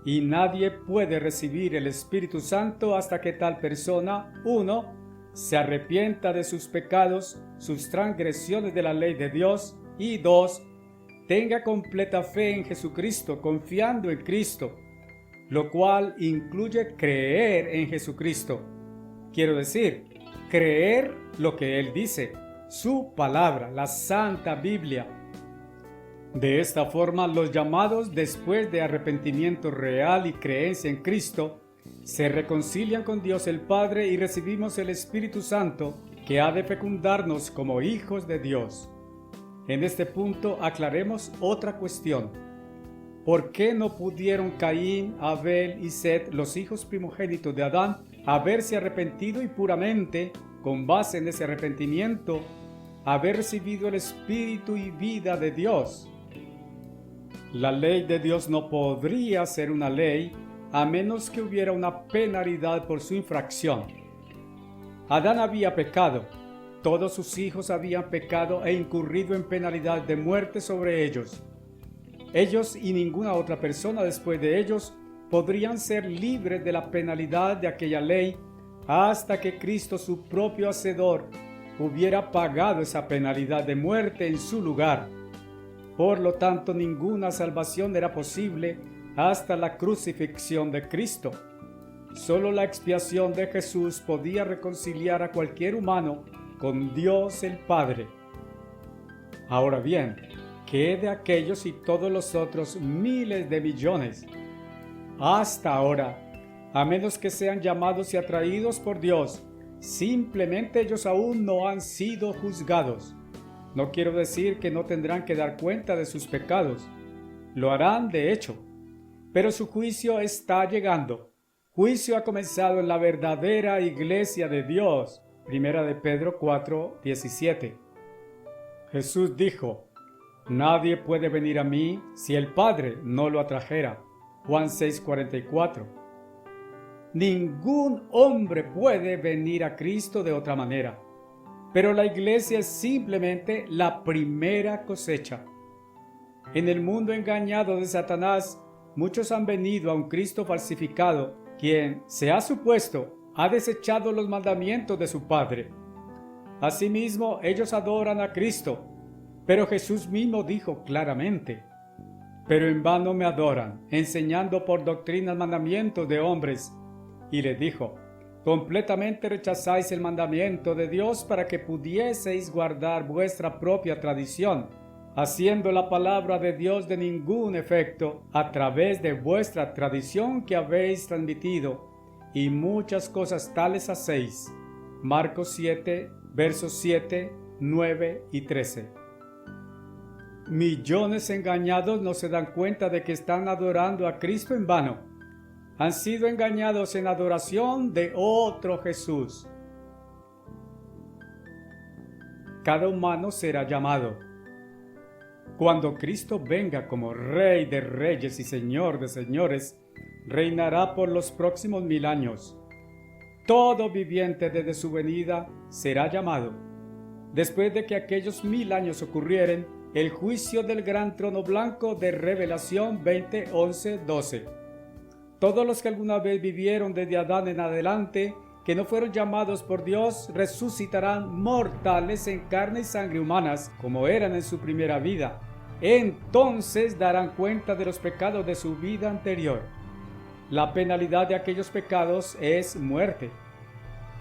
Y nadie puede recibir el Espíritu Santo hasta que tal persona, 1, se arrepienta de sus pecados, sus transgresiones de la ley de Dios, y 2, tenga completa fe en Jesucristo, confiando en Cristo, lo cual incluye creer en Jesucristo. Quiero decir, creer lo que Él dice, su palabra, la Santa Biblia. De esta forma, los llamados, después de arrepentimiento real y creencia en Cristo, se reconcilian con Dios el Padre y recibimos el Espíritu Santo, que ha de fecundarnos como hijos de Dios. En este punto aclaremos otra cuestión. ¿Por qué no pudieron Caín, Abel y Set, los hijos primogénitos de Adán, haberse arrepentido y puramente, con base en ese arrepentimiento, haber recibido el Espíritu y vida de Dios? La ley de Dios no podría ser una ley a menos que hubiera una penalidad por su infracción. Adán había pecado, todos sus hijos habían pecado e incurrido en penalidad de muerte sobre ellos. ellos y ninguna otra persona después de ellos podrían ser libres de la penalidad de aquella ley hasta que Cristo, su propio Hacedor, hubiera pagado esa penalidad de muerte en su lugar. Por lo tanto, ninguna salvación era posible hasta la crucifixión de Cristo. Solo la expiación de Jesús podía reconciliar a cualquier humano con Dios el Padre. Ahora bien, ¿qué de aquellos y todos los otros miles de millones? Hasta ahora, a menos que sean llamados y atraídos por Dios, simplemente ellos aún no han sido juzgados. No quiero decir que no tendrán que dar cuenta de sus pecados. Lo harán de hecho. Pero su juicio está llegando. Juicio ha comenzado en la verdadera iglesia de Dios. Primera de Pedro 4:17. Jesús dijo: nadie puede venir a mí si el Padre no lo atrajera. Juan 6:44. Ningún hombre puede venir a Cristo de otra manera. Pero la iglesia es simplemente la primera cosecha. En el mundo engañado de Satanás, muchos han venido a un Cristo falsificado, quien, se ha supuesto, ha desechado los mandamientos de su Padre. Asimismo, ellos adoran a Cristo, pero Jesús mismo dijo claramente: pero en vano me adoran, enseñando por doctrinas mandamientos de hombres. Y le dijo: completamente rechazáis el mandamiento de Dios para que pudieseis guardar vuestra propia tradición, haciendo la palabra de Dios de ningún efecto a través de vuestra tradición que habéis transmitido, y muchas cosas tales hacéis. Marcos 7, versos 7, 9 y 13. Millones engañados no se dan cuenta de que están adorando a Cristo en vano. Han sido engañados en adoración de otro Jesús. Cada humano será llamado. Cuando Cristo venga como Rey de reyes y Señor de señores, reinará por los próximos 1000 años. Todo viviente desde su venida será llamado. Después de que aquellos 1000 años ocurrieren, el juicio del gran trono blanco de Revelación 20, 11, 12. Todos los que alguna vez vivieron desde Adán en adelante, que no fueron llamados por Dios, resucitarán mortales en carne y sangre humanas, como eran en su primera vida. Entonces darán cuenta de los pecados de su vida anterior. La penalidad de aquellos pecados es muerte.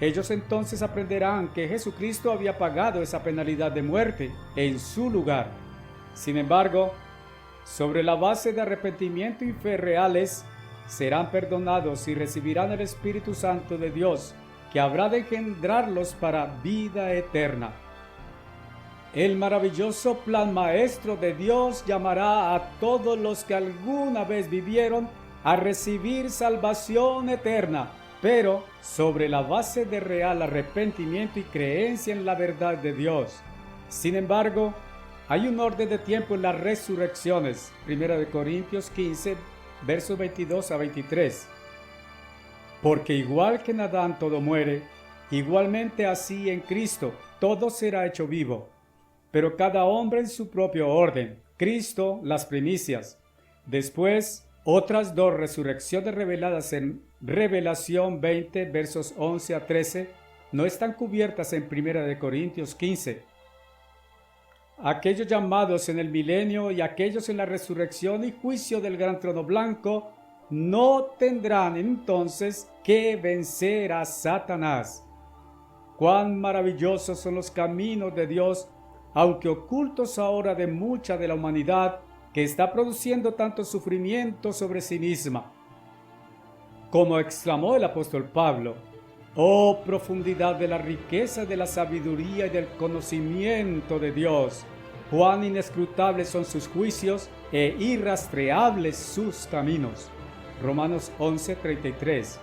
Ellos entonces aprenderán que Jesucristo había pagado esa penalidad de muerte en su lugar. Sin embargo, sobre la base de arrepentimiento y fe reales, serán perdonados y recibirán el Espíritu Santo de Dios, que habrá de engendrarlos para vida eterna. El maravilloso plan maestro de Dios llamará a todos los que alguna vez vivieron a recibir salvación eterna, pero sobre la base de real arrepentimiento y creencia en la verdad de Dios. Sin embargo, hay un orden de tiempo en las resurrecciones. 1 Corintios 15, versos 22 a 23. Porque igual que en Adán todo muere, igualmente así en Cristo todo será hecho vivo, pero cada hombre en su propio orden. Cristo las primicias, después otras 2 resurrecciones reveladas en Revelación 20, versos 11 a 13, no están cubiertas en 1 Corintios 15. Aquellos llamados en el milenio y aquellos en la resurrección y juicio del gran trono blanco no tendrán entonces que vencer a Satanás. Cuán maravillosos son los caminos de Dios, aunque ocultos ahora de mucha de la humanidad que está produciendo tanto sufrimiento sobre sí misma. Como exclamó el apóstol Pablo: oh profundidad de la riqueza de la sabiduría y del conocimiento de Dios, cuán inescrutables son sus juicios e irrastreables sus caminos. Romanos 11:33.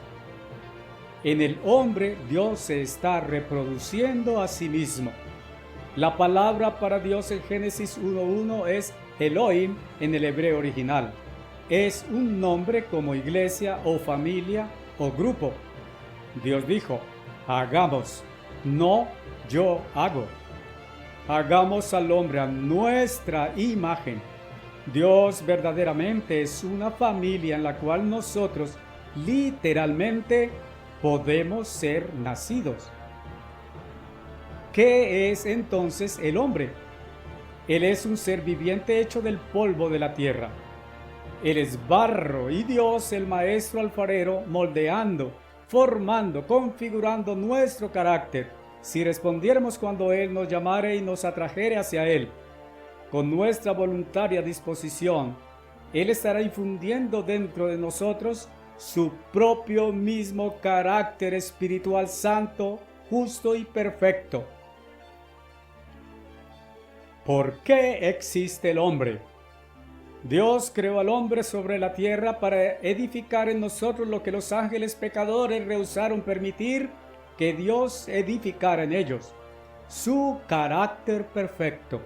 En el hombre Dios se está reproduciendo a sí mismo. La palabra para Dios en Génesis 1:1 es Elohim en el hebreo original. Es un nombre como iglesia o familia o grupo. Dios dijo: hagamos, no yo hago. Hagamos al hombre a nuestra imagen. Dios verdaderamente es una familia en la cual nosotros literalmente podemos ser nacidos. ¿Qué es entonces el hombre? Él es un ser viviente hecho del polvo de la tierra. Él es barro y Dios, el maestro alfarero, moldeando, formando, configurando nuestro carácter, si respondiéramos cuando Él nos llamare y nos atrajere hacia Él. Con nuestra voluntaria disposición, Él estará infundiendo dentro de nosotros su propio mismo carácter espiritual santo, justo y perfecto. ¿Por qué existe el hombre? Dios creó al hombre sobre la tierra para edificar en nosotros lo que los ángeles pecadores rehusaron permitir que Dios edificara en ellos, su carácter perfecto.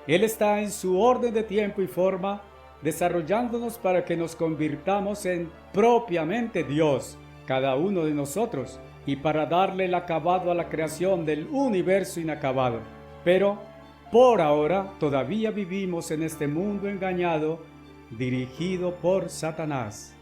Él está en su orden de tiempo y forma, desarrollándonos para que nos convirtamos en propiamente Dios, cada uno de nosotros, y para darle el acabado a la creación del universo inacabado. Pero por ahora todavía vivimos en este mundo engañado, dirigido por Satanás.